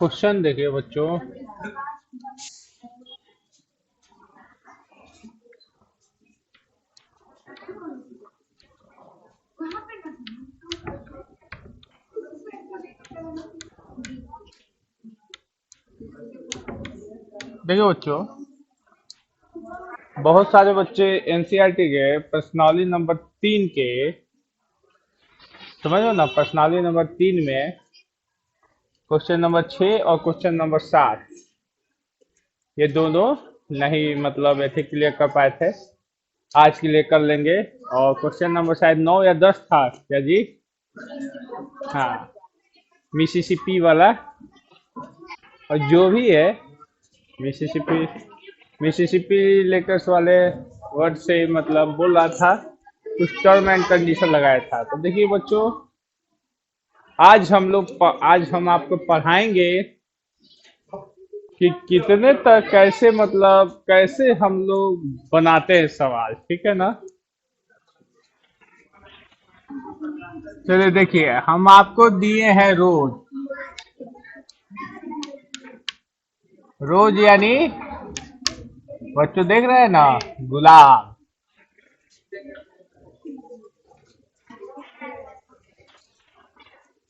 Question देखिए बच्चों। देखिए बच्चों, बहुत सारे बच्चे एनसीईआरटी के प्रश्नावली नंबर 3 के, समझ लो ना, प्रश्नावली नंबर 3 में क्वेश्चन नंबर 6 और क्वेश्चन नंबर 7, ये दोनों नहीं मतलब ऐसे क्लियर कर पाए थे। आज के लिए कर लेंगे। और क्वेश्चन नंबर शायद 9 या 10 था क्या जी? हाँ, मिसिसिपी वाला। और जो भी है, मिसिसिपी मिसिसिपी लेटर्स वाले वर्ड से मतलब बोल रहा था, कुछ टर्म एंड कंडीशन लगाया था। तो देखिए बच्चों, आज हम आपको पढ़ाएंगे कि कितने तक कैसे मतलब कैसे हम लोग बनाते हैं सवाल, ठीक है ना। चलिए देखिए, हम आपको दिए हैं रोज। रोज यानी बच्चों देख रहे हैं ना, गुलाब।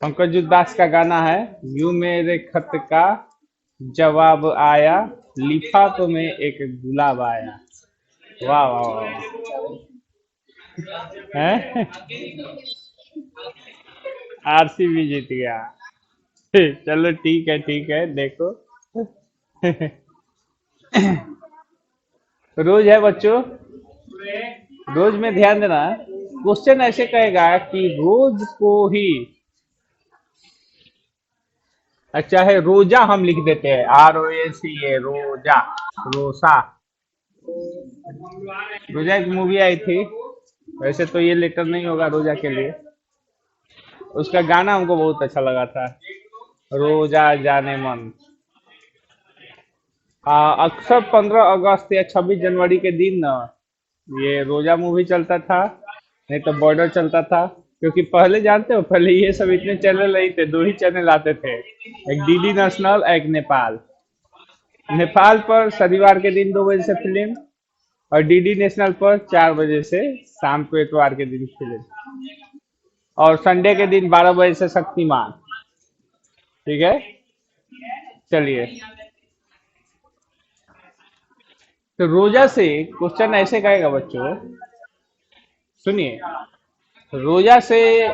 पंकज उदास का गाना है, यूं मेरे खत का जवाब आया, लिफाफे में एक गुलाब आया। वाह वाह वाह। हैं? आरसीबी जीत गया। चलो ठीक है देखो। रोज है बच्चों, रोज में ध्यान देना। क्वेश्चन ऐसे कहेगा कि रोज को ही, अच्छा है रोजा हम लिख देते हैं, ROACA, रोजा, रोसा। रोजा एक मूवी आई थी, वैसे तो ये लेटर नहीं होगा रोजा के लिए। उसका गाना हमको बहुत अच्छा लगा था, रोजा जाने मन। अक्सर 15 अगस्त या 26 जनवरी के दिन ना ये रोजा मूवी चलता था, नहीं तो बॉर्डर चलता था। क्योंकि पहले जानते हो, पहले ये सब इतने चैनल नहीं थे, दो ही चैनल आते थे, एक डीडी नेशनल, एक नेपाल। नेपाल पर शनिवार के दिन 2 बजे से फिल्म, और डीडी नेशनल पर 4 बजे से शाम को इतवार के दिन फिल्म, और संडे के दिन 12 बजे से शक्तिमान। ठीक है, चलिए। तो रोजा से क्वेश्चन ऐसे कहेगा बच्चों, सुनिए। रोजा से,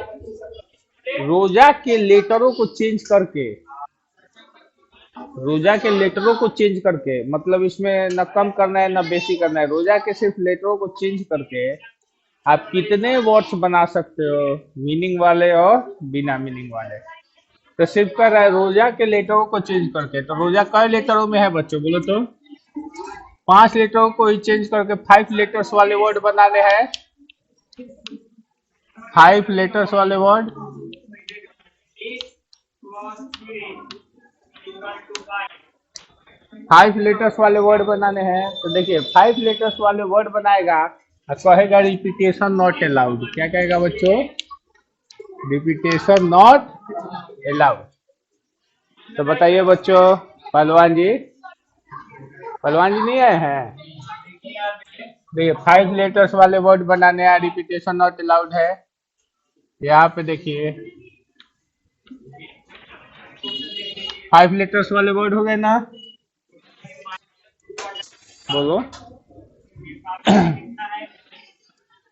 रोजा के लेटरों को चेंज करके, रोजा के लेटरों को चेंज करके, मतलब इसमें न कम करना है न बेसी करना है, रोजा के सिर्फ लेटरों को चेंज करके आप कितने वर्ड्स बना सकते हो, मीनिंग वाले और बिना मीनिंग वाले। तो सिर्फ कर रहा है रोजा के लेटरों को चेंज करके। तो रोजा कई लेटरों में है बच्चों, बोलो तो। 5 लेटरों को ही चेंज करके 5 लेटर्स वाले वर्ड बनाने हैं। 5 लेटर्स वाले वर्ड, 5 लेटर्स वाले वर्ड बनाने हैं। तो देखिए, 5 लेटर्स वाले वर्ड बनाएगा और कहेगा रिपीटेशन नॉट अलाउड। क्या कहेगा बच्चों? Repetition not allowed. तो बताइए बच्चों, पहलवान जी, पहलवान जी नहीं आए हैं? देखिए, 5 लेटर्स वाले वर्ड बनाने हैं, रिपीटेशन नॉट अलाउड है। यहाँ पे देखिए, 5 लेटर्स वाले वर्ड हो गए ना, बोलो।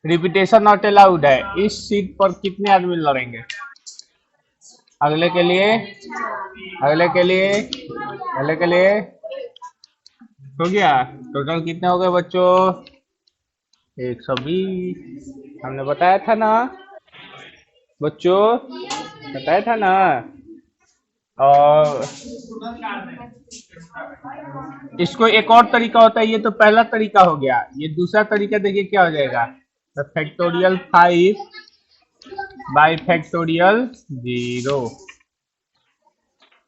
रिपीटेशन नॉट अलाउड है। इस सीट पर कितने आदमी लड़ेंगे? अगले के लिए, अगले के लिए, अगले के लिए। हो गया। टोटल कितने हो गए बच्चों? 120। हमने बताया था ना बच्चों, बताया था ना। और इसको एक और तरीका होता है, ये तो पहला तरीका हो गया, ये दूसरा तरीका देखिए क्या हो जाएगा। तो फैक्टोरियल 5/फैक्टोरियल 0,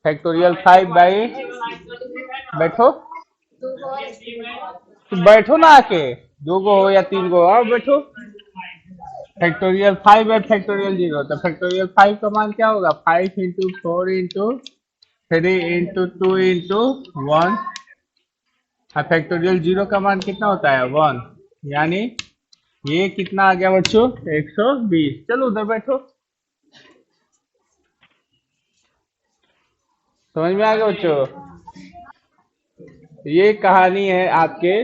फैक्टोरियल 5/, बैठो, तो बैठो ना आके, दो गो हो या तीन गो आओ बैठो। फैक्टोरियल 5 है फैक्टोरियल 0, तो फैक्टोरियल 5 का मान क्या होगा? 5 × 4 × 3 × 2 × 1। और फैक्टोरियल 0 का मान कितना होता है? 1। यानी ये कितना आ गया बच्चों? 120। चलो उधर बैठो। समझ में आ गया बच्चों? ये कहानी है आपके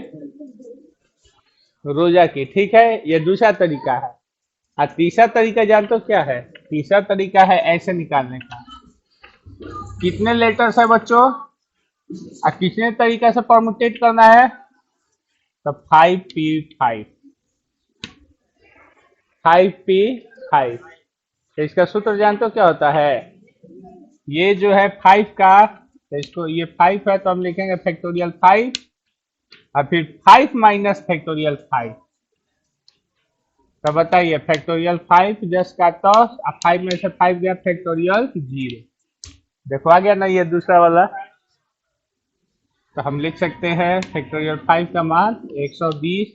रोजा की, ठीक है। ये दूसरा तरीका है। और तीसरा तरीका जानते हो क्या है? तीसरा तरीका है ऐसे निकालने का। कितने लेटर्स है बच्चों? और कितने तरीका से परमुटेट करना है? तो 5p5, 5p5। तो इसका सूत्र जानते हो क्या होता है? ये जो है 5 का, तो इसको ये 5 है तो हम लिखेंगे फैक्टोरियल 5, और फिर 5 माइनस फैक्टोरियल 5। तो बताइए, फैक्टोरियल 5 10 का 10, और 5 में से 5 गया फैक्टोरियल 0। देखो आ गया ना ये दूसरा वाला। तो हम लिख सकते हैं फैक्टोरियल 5 का मान 120,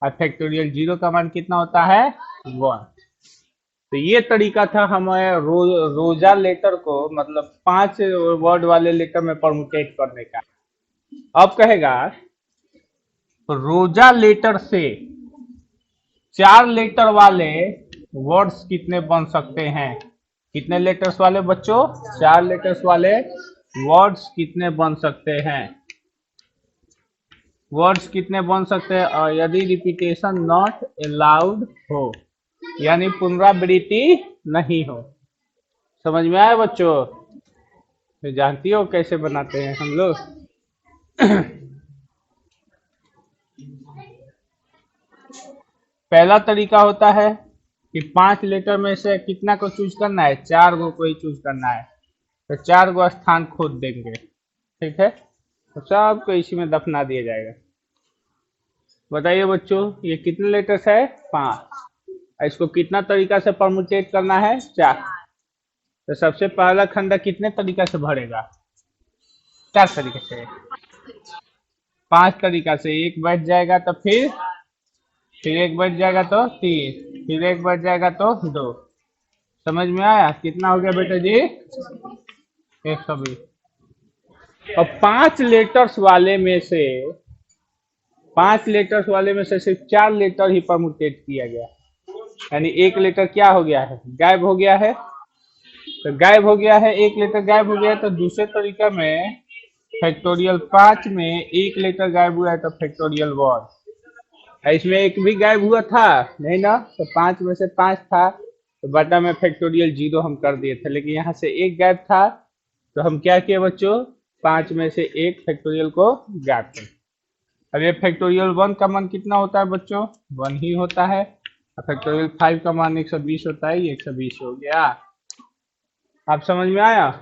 और फैक्टोरियल 0 का मान कितना होता है? 1। तो ये तरीका था हमें रोजा लेटर को, मतलब 5 वर्ड वाले लेटर में परमुटेट करने का। अब कहेगा रोजा लेटर से 4 लेटर वाले वर्ड्स कितने बन सकते हैं? कितने लेटर्स वाले बच्चों? 4 लेटर्स वाले वर्ड्स कितने बन सकते हैं? वर्ड्स कितने बन सकते हैं? और यदि रिपीटेशन नॉट अलाउड हो, यानी पुनरावृत्ति नहीं हो। समझ में आया बच्चों? तो जानती हो कैसे बनाते हैं हम लोग? पहला तरीका होता है कि 5 लेटर में से कितना को चूज करना है? 4 गो को ही चूज करना है। तो 4 गो स्थान खोद देंगे, ठीक है। तो सबको इसी में दफना दिया जाएगा। बताइए बच्चों, ये कितने लेटर्स है? 5। इसको कितना तरीका से परमुटेट करना है? 4। तो सबसे पहला खंड कितने तरीका से भरेगा? 4 तरीके से। 5 तरीका से एक बैठ जाएगा, तो फिर एक बैठ जाएगा तो 3, फिर एक बैठ जाएगा तो 2। समझ में आया? कितना हो गया बेटा जी? 120। और 5 लेटर्स वाले में से सिर्फ 4 लेटर ही परमुटेट किया गया। यानी एक लेटर क्या हो गया है? गायब हो गया है। तो गायब हो गया है, एक लेटर गायब हो गया है। तो दूसरे तरीका में फैक्टोरियल 5 में एक लेटर गायब हुआ है, तो फैक्टोरियल 1। इसमें एक भी गायब हुआ था नहीं ना? तो 5 में से 5 था, तो बटा में फैक्टोरियल 0 हम कर दिए थे। लेकिन यहाँ से एक गायब था, तो हम क्या किए बच्चों? 5 में से एक फैक्टोरियल को गायब कर। अब ये फैक्टोरियल 1 का मान कितना होता है बच्चों? 1 ही होता है। और फैक्टोरियल 5 का मान 120 होता है, ये 120 हो गया। आप समझ में आया?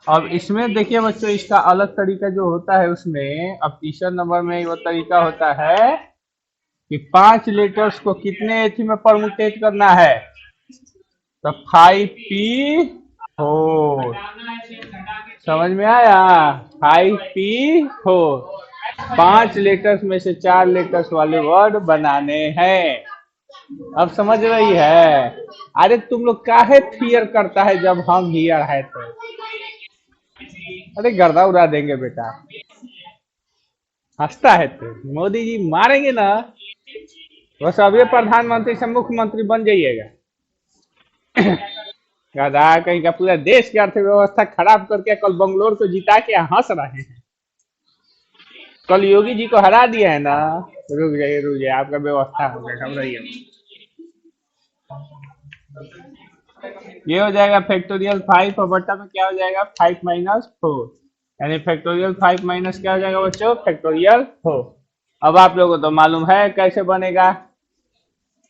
अब इसमें देखिए बच्चों, इसका अलग तरीका जो होता है उसमें, अब तीसरा नंबर में वो तरीका होता है कि 5 लेटर्स को कितने एथी में परमुटेट करना है? तो 5p4। समझ में आया? 5p4। 5 लेटर्स में से 4 लेटर्स वाले वर्ड बनाने हैं। अब समझ रही है? अरे तुम लोग काहे फियर करता है जब हम हियर है तो? अरे गर्दा उड़ा देंगे बेटा। हंसता है तो मोदी जी मारेंगे ना। बस अब ये प्रधानमंत्री से मुख्यमंत्री बन जाइएगा। गधा कहीं का, पूरा देश की अर्थव्यवस्था खराब करके कल बंगलोर को जिता के हंस रहे हैं। कल योगी जी को हरा दिया है ना। रुक जाइए आपका व्यवस्था हो गया, घबराइए। ये हो जाएगा फैक्टोरियल 5, और बट्टा में क्या हो जाएगा? 5 - 4। यानी फैक्टोरियल 5 माइनस क्या हो जाएगा बच्चों? फैक्टोरियल 4। अब आप लोगों को तो मालूम है कैसे बनेगा।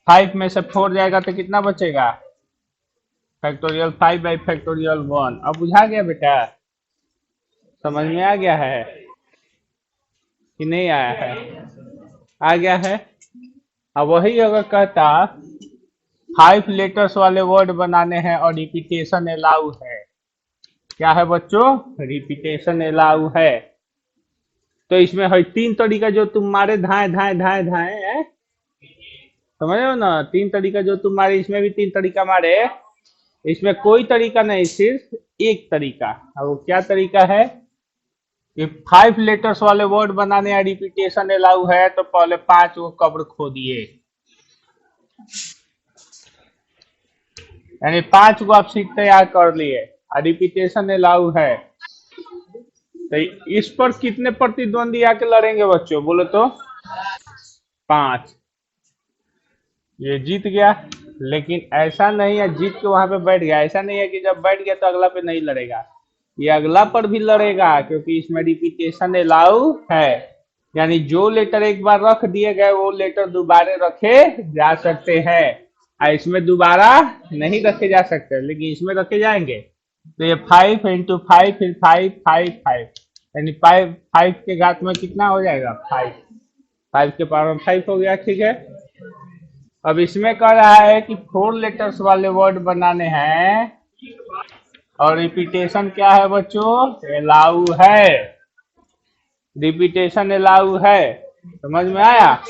5 में से 4 जाएगा तो कितना बचेगा? फैक्टोरियल 5/फैक्टोरियल 1। अब बुझा गया बेटा? समझ में आ गया है कि नहीं आया है? आ गया है। अब वही अगर कहता 5 लेटर्स वाले वर्ड बनाने हैं और रिपीटेशन अलाउ है, क्या है बच्चों, रिपीटेशन अलाउ है। तो इसमें है तीन तरीका जो तुम मारे धाए धाए धाए धाए है, समझ रहे हो ना, तीन तरीका जो तुम मारे इसमें भी तीन तरीका मारे। इसमें कोई तरीका नहीं, सिर्फ एक तरीका। अब वो क्या तरीका है कि 5 लेटर्स वाले वर्ड बनाने या रिपीटेशन अलाउ है तो पहले 5 वो कब्र खो दिए, यानी 5 को आप सीट तैयार कर लिए और रिपीटेशन अलाउ है। तो इस पर कितने प्रतिद्वंदी आके लड़ेंगे बच्चों, बोलो तो। 5। ये जीत गया। लेकिन ऐसा नहीं है जीत के वहां पे बैठ गया, ऐसा नहीं है कि जब बैठ गया तो अगला पे नहीं लड़ेगा। ये अगला पर भी लड़ेगा क्योंकि इसमें रिपीटेशन अलाउ है। यानी जो लेटर एक बार रख दिए गए वो लेटर दोबारा रखे जा सकते हैं, और इसमें दोबारा नहीं रखे जा सकते, लेकिन इसमें रखे जाएंगे। तो ये 5 × 5 फिर 5 5 5, यानी 5 के घात में कितना हो जाएगा, 5। 5 के पावर में 5 हो गया, ठीक है। अब इसमें कह रहा है कि 4 लेटर्स वाले वर्ड बनाने हैं और रिपीटेशन क्या है बच्चों, अलाउ है। रिपीटेशन अलाउ है, समझ में आया।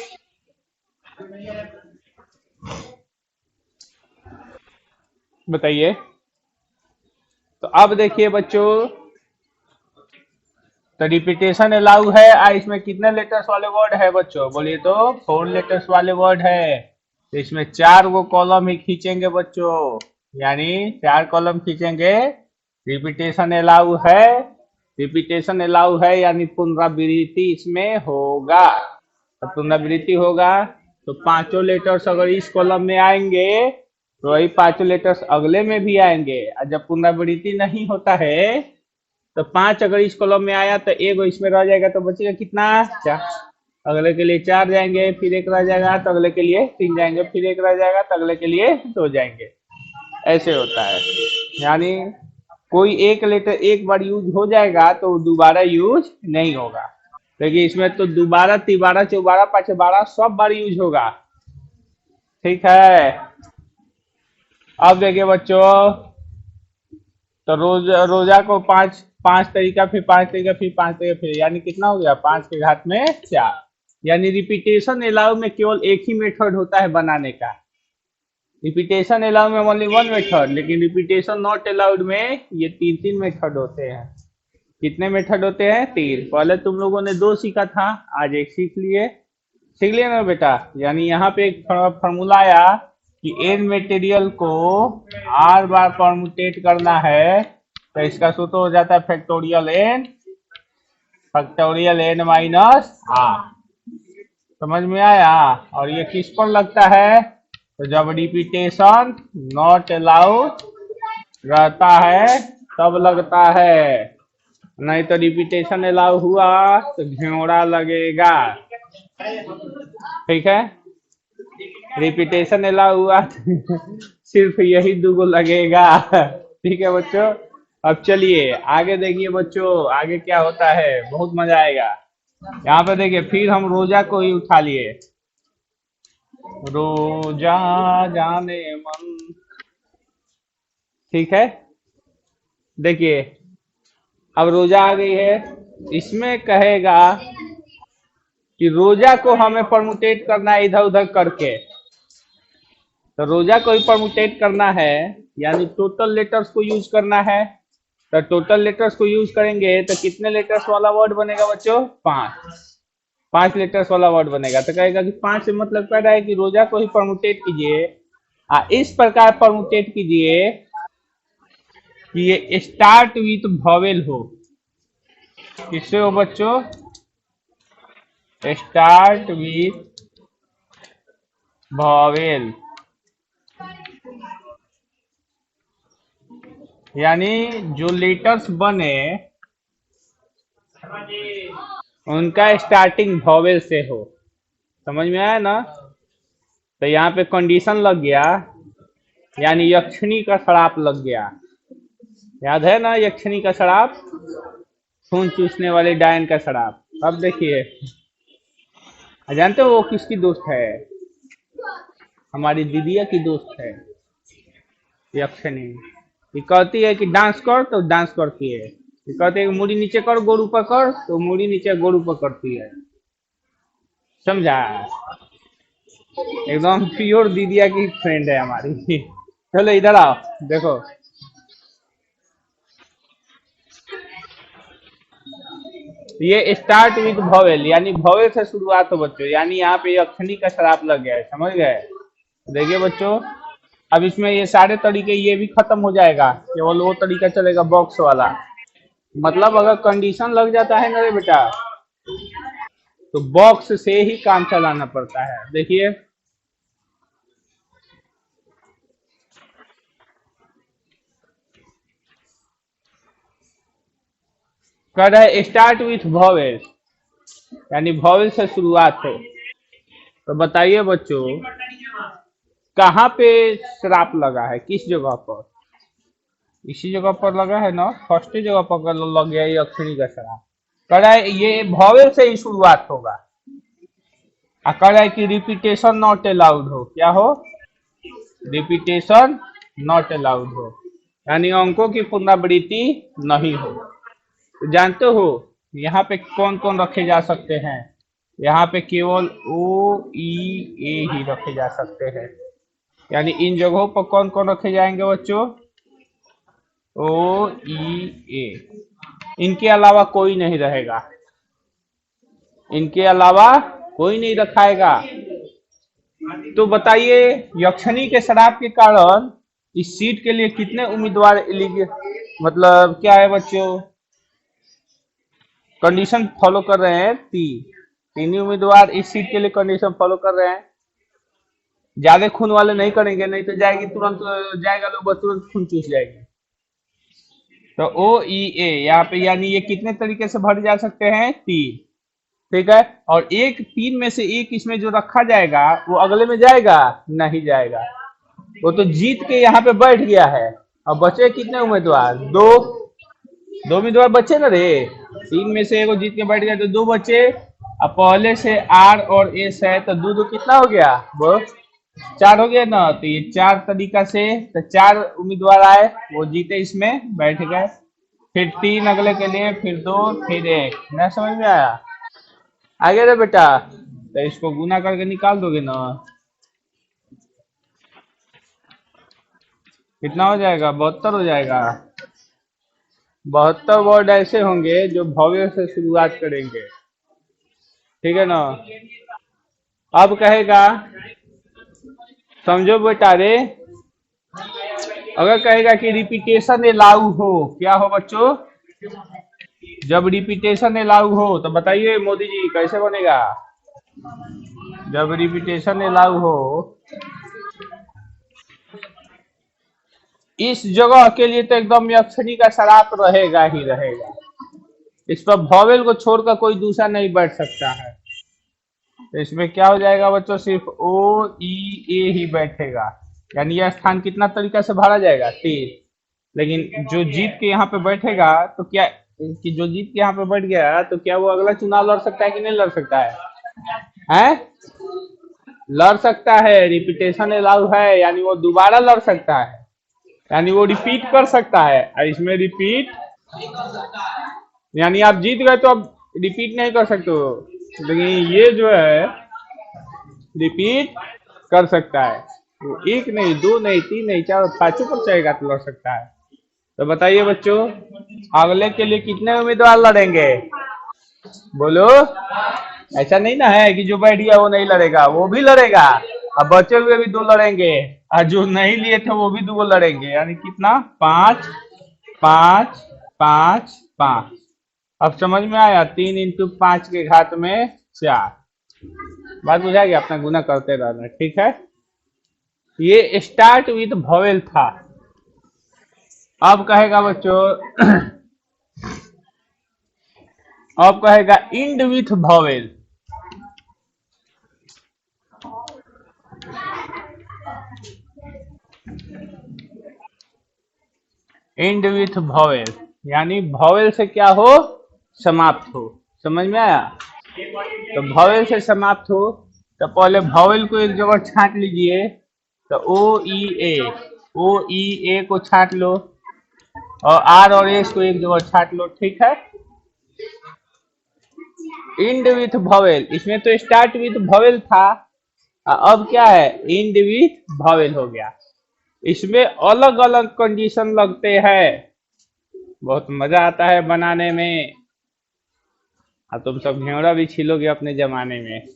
बताइए। तो अब देखिए बच्चों, तो रिपीटेशन अलाउ है और इसमें कितने लेटर्स वाले वर्ड है बच्चों, बोलिए तो। 4 लेटर्स वाले वर्ड है। तो इसमें 4 कॉलम ही खींचेंगे बच्चों, यानी 4 कॉलम खींचेंगे। रिपीटेशन अलाउ है, रिपीटेशन अलाउ है यानी पुनरावृत्ति इसमें होगा। तो पुनरावृत्ति होगा तो 5 लेटर्स अगर इस कॉलम में आएंगे तो वही 5 लेटर्स अगले में भी आएंगे। और जब पुनरावृत्ति नहीं होता है तो 5 अगर इस कॉलम में आया तो एक इसमें रह जाएगा, तो बचेगा कितना, 4। अगले के लिए 4 जाएंगे, फिर एक रह जाएगा तो अगले के लिए 3 जाएंगे, फिर एक रह जाएगा तो अगले के लिए 2 जाएंगे। ऐसे होता है। यानी कोई एक लेटर एक बार यूज हो जाएगा तो दोबारा यूज नहीं होगा, लेकिन इसमें तो दोबारा तिबारा चौबारा पांचबारा सब बार यूज होगा, ठीक है। अब देखिए बच्चों, तो रोजा को पांच पांच तरीका, फिर 5 तरीका, फिर 5 तरीका, फिर यानी कितना हो गया, 5 के घात में 4। यानी रिपीटेशन अलाउ में केवल एक ही मेथड होता है बनाने का। रिपीटेशन अलाउ में ओनली वन मेथड, लेकिन रिपीटेशन नॉट अलाउड में ये तीन तीन मेथड होते हैं। कितने मेथड होते हैं, 3। पहले तुम लोगों ने 2 सीखा था, आज एक सीख लिए ना बेटा। यानी यहाँ पे एक फॉर्मूला आया कि एन मटेरियल को आर बार परमुटेट करना है तो इसका सूत्र हो जाता है फैक्टोरियल एन माइनस आर। समझ में आया। और ये किस पर लगता है, तो जब रिपीटेशन नॉट अलाउड रहता है तब लगता है, नहीं तो रिपीटेशन अलाउ हुआ तो घेरा लगेगा, ठीक है। रिपीटेशन अलाउ हुआ सिर्फ यही 2 लगेगा, ठीक है बच्चों। अब चलिए आगे देखिए बच्चों, आगे क्या होता है, बहुत मजा आएगा। यहाँ पे देखिए फिर हम रोजा को ही उठा लिए। रोजा जाने मन, ठीक है। देखिए अब रोजा आ गई है, इसमें कहेगा कि रोजा को हमें परमुटेट करना है इधर उधर करके। तो रोजा को ही परमुटेट करना है यानी टोटल लेटर्स को यूज करना है। तो टोटल लेटर्स को यूज करेंगे तो कितने लेटर्स वाला वर्ड बनेगा बच्चों, 5। 5 लेटर्स वाला वर्ड बनेगा। तो कहेगा कि 5 से मतलब कह रहा है कि रोजा को ही परमुटेट कीजिए, इस प्रकार परमुटेट कीजिए कि ये स्टार्ट विथ वॉवेल हो। किससे हो बच्चों, स्टार्ट विथ वॉवेल, यानी जो लेटर्स बने उनका स्टार्टिंग वॉवेल से हो। समझ में आया ना। तो यहाँ पे कंडीशन लग गया, यानी यक्षिणी का श्राप लग गया। याद है ना यक्षिणी का श्राप, खून चूसने वाले डायन का श्राप। अब देखिए, जानते हो वो किसकी दोस्त है, हमारी दीदिया की दोस्त है यक्षिणी। ये कहती है कि डांस कर तो डांस करती है। ये कहती है कि मुड़ी नीचे कर गोड़ ऊपर कर तो मुड़ी नीचे गोड़ ऊपर करती है। समझा? एकदम प्योर दीदिया की फ्रेंड है हमारी। चलो इधर आओ, देखो। ये स्टार्ट विद भॉवेल, यानी भॉवेल से शुरुआत हो बच्चों, यानी यहाँ पे अक्षनी का शराप लग गया है, समझ गए? देखिए बच्चों, अब इसमें ये सारे तरीके ये भी खत्म हो जाएगा, केवल वो तरीका चलेगा बॉक्स वाला। मतलब अगर कंडीशन लग जाता है ना रे बेटा, तो बॉक्स से ही काम चलाना पड़ता है। देखिए, कर रहा है स्टार्ट विथ वॉवेल, यानी वॉवेल से शुरुआत हो। तो बताइए बच्चों, कहाँ पे श्राप लगा है, किस जगह पर? इसी जगह पर लगा है ना, फर्स्ट जगह पर लग गया ये अक्षरी का श्राप। कह रहा है ये वॉवेल से ही शुरुआत होगा। कह रहा है कि रिपीटेशन नॉट अलाउड हो, क्या हो? रिपीटेशन नॉट अलाउड हो, यानी अंकों की पुनरावृत्ति नहीं हो। तो जानते हो यहाँ पे कौन कौन रखे जा सकते हैं? यहाँ पे केवल ओ ई ए ही रखे जा सकते हैं। यानी इन जगहों पर कौन कौन रखे जाएंगे बच्चों? ओ ई ए, इनके अलावा कोई नहीं रहेगा, इनके अलावा कोई नहीं रखाएगा। तो बताइए, यक्षिणी के शराब के कारण इस सीट के लिए कितने उम्मीदवार मतलब क्या है बच्चों, कंडीशन फॉलो कर रहे हैं? तीन ही उम्मीदवार इस सीट के लिए कंडीशन फॉलो कर रहे हैं। ज्यादा खून वाले नहीं करेंगे, नहीं तो जाएगी तुरंत, जाएगा लोग बस तुरंत खून चूस जाएगी। तो ओ ई ए यहाँ पे, यानी ये कितने तरीके से भर जा सकते हैं? तीन। ठीक है, और एक तीन में से एक इसमें जो रखा जाएगा वो अगले में जाएगा? नहीं जाएगा, वो तो जीत के यहाँ पे बैठ गया है। अब बचे कितने उम्मीदवार? दो। दो उम्मीदवार बचे ना रे, तीन में से एगो जीत के बैठ गया तो दो बचे। अब पहले से आर और एस है तो दो दो कितना हो गया वो? चार हो गया ना। तो ये चार तरीका से, तो चार उम्मीदवार आए, वो जीते, इसमें बैठ गए। फिर तीन अगले के लिए, फिर दो, फिर एक। ना समझ में आया? आगे रे बेटा, तो इसको गुना करके निकाल दोगे ना, कितना हो जाएगा? 72 हो जाएगा। 72 वर्ड ऐसे होंगे जो भव्य से शुरुआत करेंगे, ठीक है ना? अब कहेगा, समझो बेटा रे, अगर कहेगा कि रिपीटेशन अलाउ हो, क्या हो बच्चों? जब रिपीटेशन अलाउ हो तो बताइए मोदी जी कैसे बनेगा? जब रिपीटेशन अलाउ हो, इस जगह के लिए तो एकदम यक्षिणी का शराप रहेगा ही रहेगा। इस पर वॉवेल को छोड़कर कोई दूसरा नहीं बैठ सकता है। तो इसमें क्या हो जाएगा बच्चों? सिर्फ ओ ई ए ही बैठेगा, यानी यह स्थान कितना तरीका से भरा जाएगा? तीन। लेकिन जो जीत के यहाँ पे बैठेगा तो क्या, कि जो जीत के यहाँ पे बैठ गया तो क्या वो अगला चुनाव लड़ सकता है कि नहीं लड़ सकता है? हैं? लड़ सकता है, रिपीटेशन अलाउ है, यानी वो दोबारा लड़ सकता है, यानी वो रिपीट कर सकता है। और इसमें रिपीट, यानी आप जीत गए तो अब रिपीट नहीं कर सकते हो, लेकिन ये जो है रिपीट कर सकता है। वो एक नहीं, दो नहीं, तीन नहीं, चार, पांचों पर चाहेगा तो लड़ सकता है। तो बताइए बच्चों, अगले के लिए कितने उम्मीदवार लड़ेंगे? बोलो। ऐसा नहीं ना है कि जो बैठ गया वो नहीं लड़ेगा, वो भी लड़ेगा। अब बचे हुए भी दो लड़ेंगे, और जो नहीं लिए थे वो भी दो लड़ेंगे, यानी कितना? पांच। पांच, पांच, पांच। अब समझ में आया? 3 × 5 के घात में 4। बात बुझा गया? अपना गुना करते रहना, ठीक है? ये स्टार्ट विथ वॉवेल था। अब कहेगा बच्चों, अब कहेगा end with vowel. End with vowel, यानी वॉवेल से क्या हो? समाप्त हो। समझ में आया? तो वॉवेल से समाप्त हो, तो पहले वॉवेल को एक जगह छांट लीजिए। तो ओ ई ए, ओ ई ए को छांट लो। और आर और एस को एक जगह छाट लो, ठीक है। इंड विथ भवेल, इसमें तो स्टार्ट विथ भवेल था, अब क्या है, इंड विथ भवेल हो गया। इसमें अलग अलग कंडीशन लगते हैं, बहुत मजा आता है बनाने में। तुम सब घेवड़ा भी छीलोगे अपने जमाने में।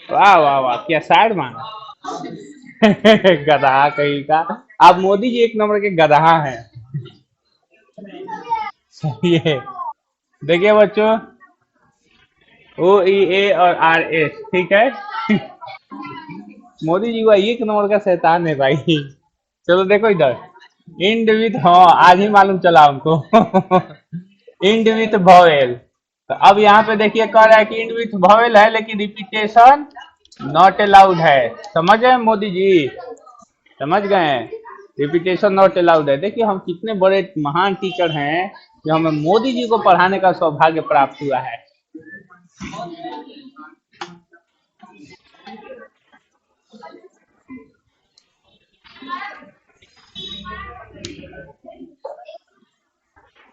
वाह वाह वाह, क्या शायर माना। गधा कहीं का। आप मोदी जी एक नंबर के गधा हैं। सही है। देखिए बच्चों, ओ ई ए और आर एस, ठीक है। मोदी जी को एक नंबर का शैतान है भाई। चलो देखो इधर, इंड विथ, हाँ आज ही मालूम चला हमको। End with vowel. तो अब यहाँ पे देखिए कह रहा है कि इंड विथ वॉवेल है लेकिन रिपीटेशन नॉट अलाउड है। समझ गए मोदी जी, समझ गए हैं। रिपीटेशन नॉट अलाउड है। देखिए हम कितने बड़े महान टीचर हैं जो हमें मोदी जी को पढ़ाने का सौभाग्य प्राप्त हुआ है।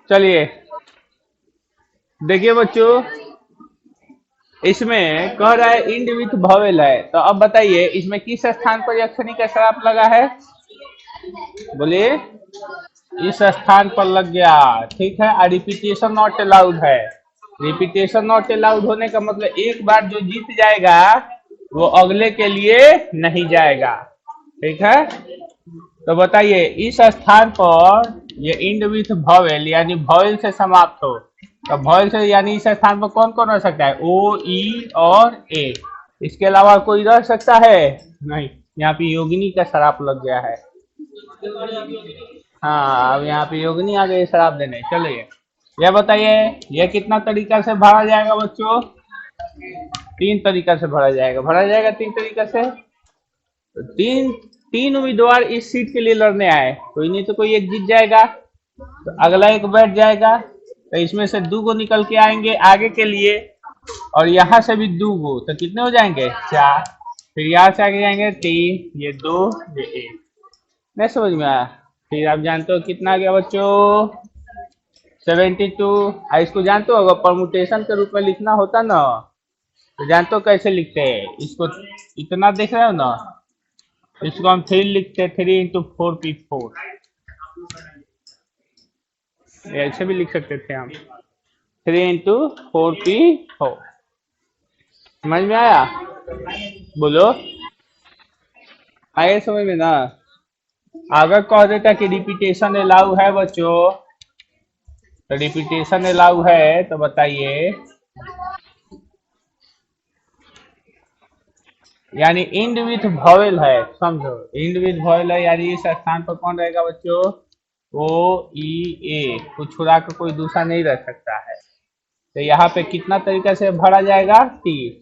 चलिए देखिए बच्चों, इसमें कह रहा है इंड विथ वॉवेल है, तो अब बताइए इसमें किस स्थान पर यक्षिणी का श्राप लगा है, बोलिए। इस स्थान पर लग गया, ठीक है। और रिपीटेशन नॉट अलाउड है। रिपीटेशन नॉट अलाउड होने का मतलब एक बार जो जीत जाएगा वो अगले के लिए नहीं जाएगा, ठीक है। तो बताइए इस स्थान पर ये इंड विथ वॉवेल यानी वॉवेल से समाप्त हो, तो वॉवेल से यानी इस स्थान पर कौन कौन रह सकता है, ओ ई और ए, इसके अलावा कोई रह सकता है नहीं। यहाँ पे योगिनी का शराप लग गया है। हाँ अब यहाँ पे योगिनी आ गई शराब देने। चलिए ये बताइए, ये कितना तरीका से भरा जाएगा बच्चों, तीन तरीका से भरा जाएगा, भरा जाएगा तीन तरीका से। तो तीन तीन उम्मीदवार इस सीट के लिए लड़ने आए, कोई नहीं तो कोई एक जीत जाएगा, तो अगला एक बैठ जाएगा, तो इसमें से दो को निकल के आएंगे आगे के लिए, और यहाँ से भी दो गो, तो कितने हो जाएंगे, चार। फिर यहाँ से आगे जाएंगे तीन, ये दो, ये एक। नहीं समझ में आया। फिर आप जानते हो कितना आ गया बच्चों, 72। इसको जानते हो अगर परमुटेशन के रूप में लिखना होता ना, तो जानते हो कैसे लिखते हैं इसको, इतना देख रहे हो ना, इसको हम थ्री लिखते हैं, 3 into 4 P4, ऐसे भी लिख सकते थे हम, 3 into 4 P4। समझ में आया, बोलो, आए समझ में ना। अगर कह देता कि रिपीटेशन अलाउ है बच्चों, तो रिपीटेशन अलाउ है तो बताइए, यानी इंड विथ वॉवेल है, समझो इंड विथ वॉवेल है यानी इस स्थान पर कौन रहेगा बच्चों, ओ ई ए को छुड़ा कर कोई दूसरा नहीं रह सकता है। तो यहाँ पे कितना तरीका से भरा जाएगा, तीन।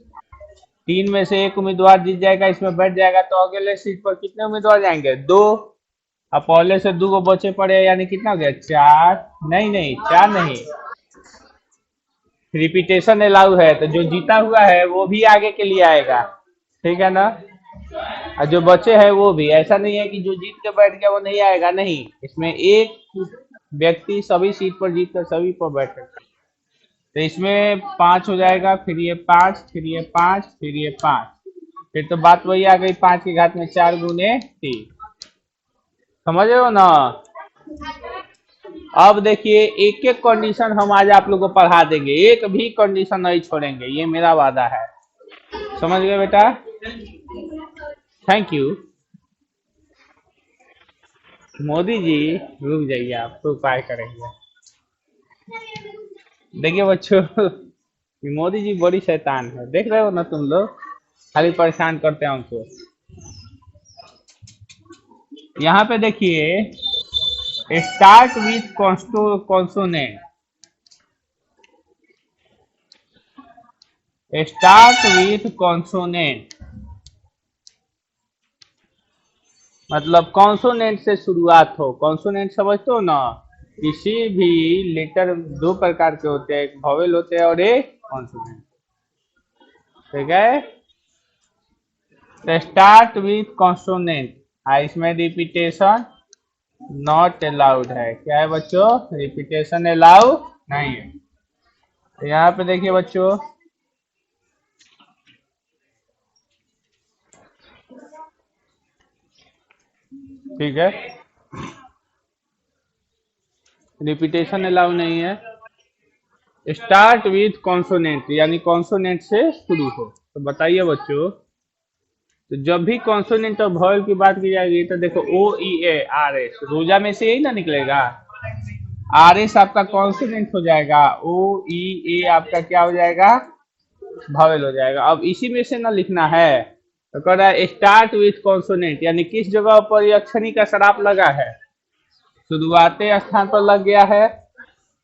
तीन में से एक उम्मीदवार जीत जाएगा, इसमें बैठ जाएगा, तो अगले सीट पर कितने उम्मीदवार जाएंगे, दो। अब पहले से दो को बचे पड़े यानी कितना हो गया, चार। नहीं नहीं चार नहीं, रिपीटेशन अलाउ है तो जो जीता हुआ है वो भी आगे के लिए आएगा, ठीक है ना। और जो बचे हैं वो भी, ऐसा नहीं है कि जो जीत के बैठ गया वो नहीं आएगा, नहीं, इसमें एक व्यक्ति सभी सीट पर जीत कर सभी पर बैठ सकता है। तो इसमें पांच हो जाएगा, फिर ये पांच, फिर ये पांच, फिर ये पांच, फिर तो बात वही आ गई, 5 की घात में 4 गुने 3। समझ रहे हो ना। अब देखिए एक एक कंडीशन हम आज आप लोग को पढ़ा देंगे, एक भी कंडीशन नहीं छोड़ेंगे, ये मेरा वादा है। समझ गए बेटा, थैंक यू। मोदी जी रुक जाइए, आप तो उपाय करेंगे। देखिए बच्चों, ये मोदी जी बड़ी शैतान है, देख रहे हो ना तुम लोग, खाली परेशान करते हैं हमको। यहाँ पे देखिए, start with consonant, start with consonant मतलब कॉन्सोनेंट से शुरुआत हो। कॉन्सोनेंट समझते हो ना, किसी भी लेटर दो प्रकार के होते हैं, एक वॉवेल होते हैं और एक कॉन्सोनेंट, ठीक है। तो स्टार्ट विथ कॉन्सोनेंट, इसमें रिपीटेशन नॉट अलाउड है। क्या है बच्चों? रिपीटेशन अलाउ नहीं है। तो यहाँ पे देखिए बच्चों, ठीक है, रिपीटेशन अलाउ नहीं है। स्टार्ट विथ कॉन्सोनेंट, यानी कॉन्सोनेंट से शुरू हो। तो बताइए बच्चों, तो जब भी कॉन्सोनेंट और वॉवल की बात की जाएगी तो देखो ओ ई ए आर एस, रोजा में से यही ना निकलेगा। आर एस आपका कॉन्सोनेंट हो जाएगा, ओ ई ए आपका क्या हो जाएगा? वॉवल हो जाएगा। अब इसी में से ना लिखना है। तो कह रहा है स्टार्ट विथ कॉन्सोनेंट, यानी किस जगह पर यह अक्षरी का सराप लगा है? शुरुआती स्थान पर लग गया है।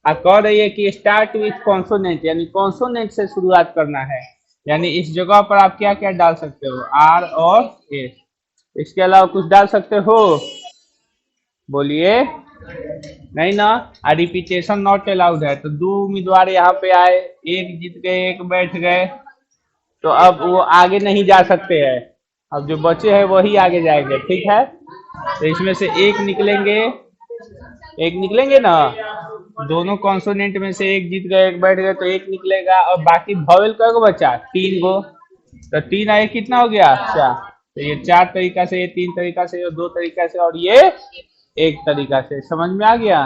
कह रही है कि स्टार्ट विथ कॉन्सोनेंट, यानी कॉन्सोनेंट से शुरुआत करना है। यानी इस जगह पर आप क्या क्या डाल सकते हो? आर और एस। इसके अलावा कुछ डाल सकते हो? बोलिए। नहीं ना। रिपीटेशन नॉट अलाउड है। तो दो उम्मीदवार यहाँ पे आए, एक जीत गए एक बैठ गए, तो अब वो आगे नहीं जा सकते हैं। अब जो बचे हैं वही आगे जाएंगे, ठीक है। तो इसमें से एक निकलेंगे, एक निकलेंगे ना। दोनों कॉन्सोनेंट में से एक जीत गए एक बैठ गए, तो एक निकलेगा। और बाकी वॉवेल का को बचा 3 गो। तो 3 आए कितना हो गया? 4। तो ये 4 तरीका से, ये 3 तरीका से, ये 2 तरीका से, और ये एक तरीका से। समझ में आ गया?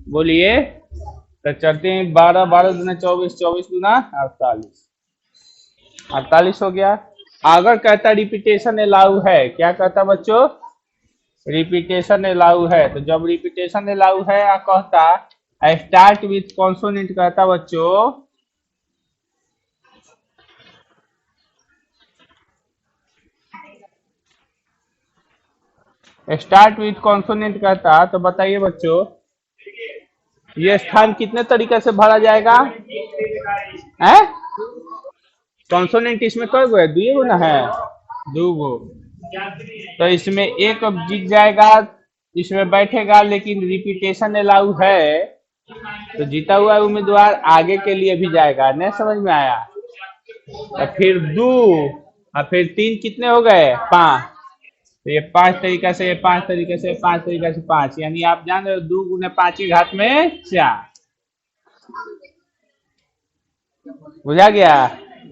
बोलिए। तो चलते हैं, 12 12 दूना 24, 24 दूना 48, 48 हो गया। अगर कहता रिपीटेशन अलाउ है, क्या कहता बच्चों? रिपीटेशन अलाउ है। तो जब रिपीटेशन अलाउ है कहता स्टार्ट विथ कॉन्सोनेंट, कहता बच्चों स्टार्ट विथ कॉन्सोनेंट कहता, तो बताइए बच्चों, ये स्थान कितने तरीके से भरा जाएगा? है कॉन्सोनेंट इसमें कई गो है? दुई गो ना है, 2 गो। तो इसमें एक अब जीत जाएगा, इसमें बैठेगा, लेकिन रिपीटेशन अलाउ है तो जीता हुआ उम्मीदवार आगे के लिए भी जाएगा। नहीं समझ में आया? तो फिर 2 और फिर 3 कितने हो गए? 5। तो ये 5 तरीका से, ये 5 तरीके से, 5 तरीका से 5, यानी आप जान रहे हो 2 गुने 5 की घात में 4। बुझा गया?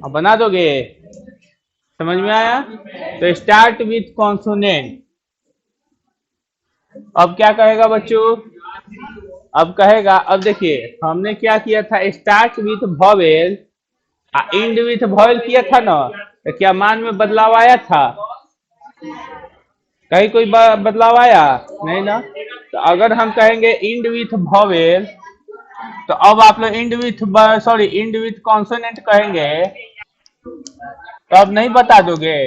अब बना दोगे? समझ में आया? तो स्टार्ट विथ कॉन्सोनेंट। अब क्या कहेगा बच्चों? अब कहेगा, अब देखिए हमने क्या किया था, start with vowel end with vowel किया था ना। तो क्या मान में बदलाव आया था? कहीं कोई बदलाव आया? नहीं ना। तो अगर हम कहेंगे इंड विथ वॉवेल, तो अब आप लोग end with, sorry, end with consonant कहेंगे, तो अब नहीं बता दोगे।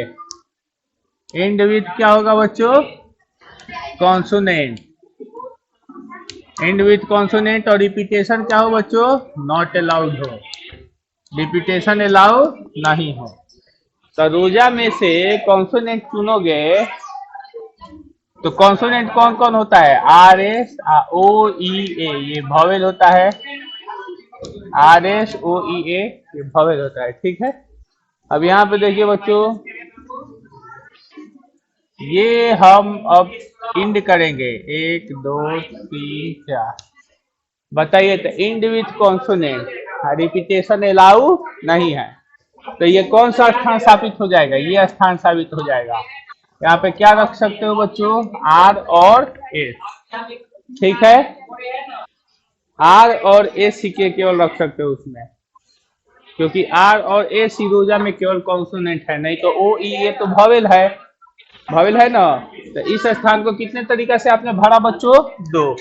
इंड विथ क्या होगा बच्चों? कॉन्सोनेंट। End with consonant. और रिपीटेशन क्या हो बच्चों? नॉट अलाउड हो, रिपीटेशन अलाउ नहीं हो। तो रोजा में से कॉन्सोनेंट चुनोगे, तो कॉन्सोनेंट कौन कौन होता है? आर एस ओ ई ए, ये वॉवेल होता है। आर एस ओ ई ए, ये वॉवेल होता है, ठीक है। अब यहाँ पे देखिए बच्चों, ये हम अब इंड करेंगे, 1 2 3 4। बताइए, तो end with consonant, repetition allow नहीं है। तो ये कौन सा स्थान साबित हो जाएगा? ये स्थान साबित हो जाएगा। यहाँ पे क्या रख सकते हो बच्चों? आर और एस, ठीक है। आर और एस सी के केवल रख सकते हो उसमें, क्योंकि आर और एस सी रोजा में केवल कॉन्सोनेंट है, नहीं तो ओ ई ए तो वॉवेल है, वॉवेल है ना। तो इस स्थान को कितने तरीका से आपने भरा बच्चों? 2।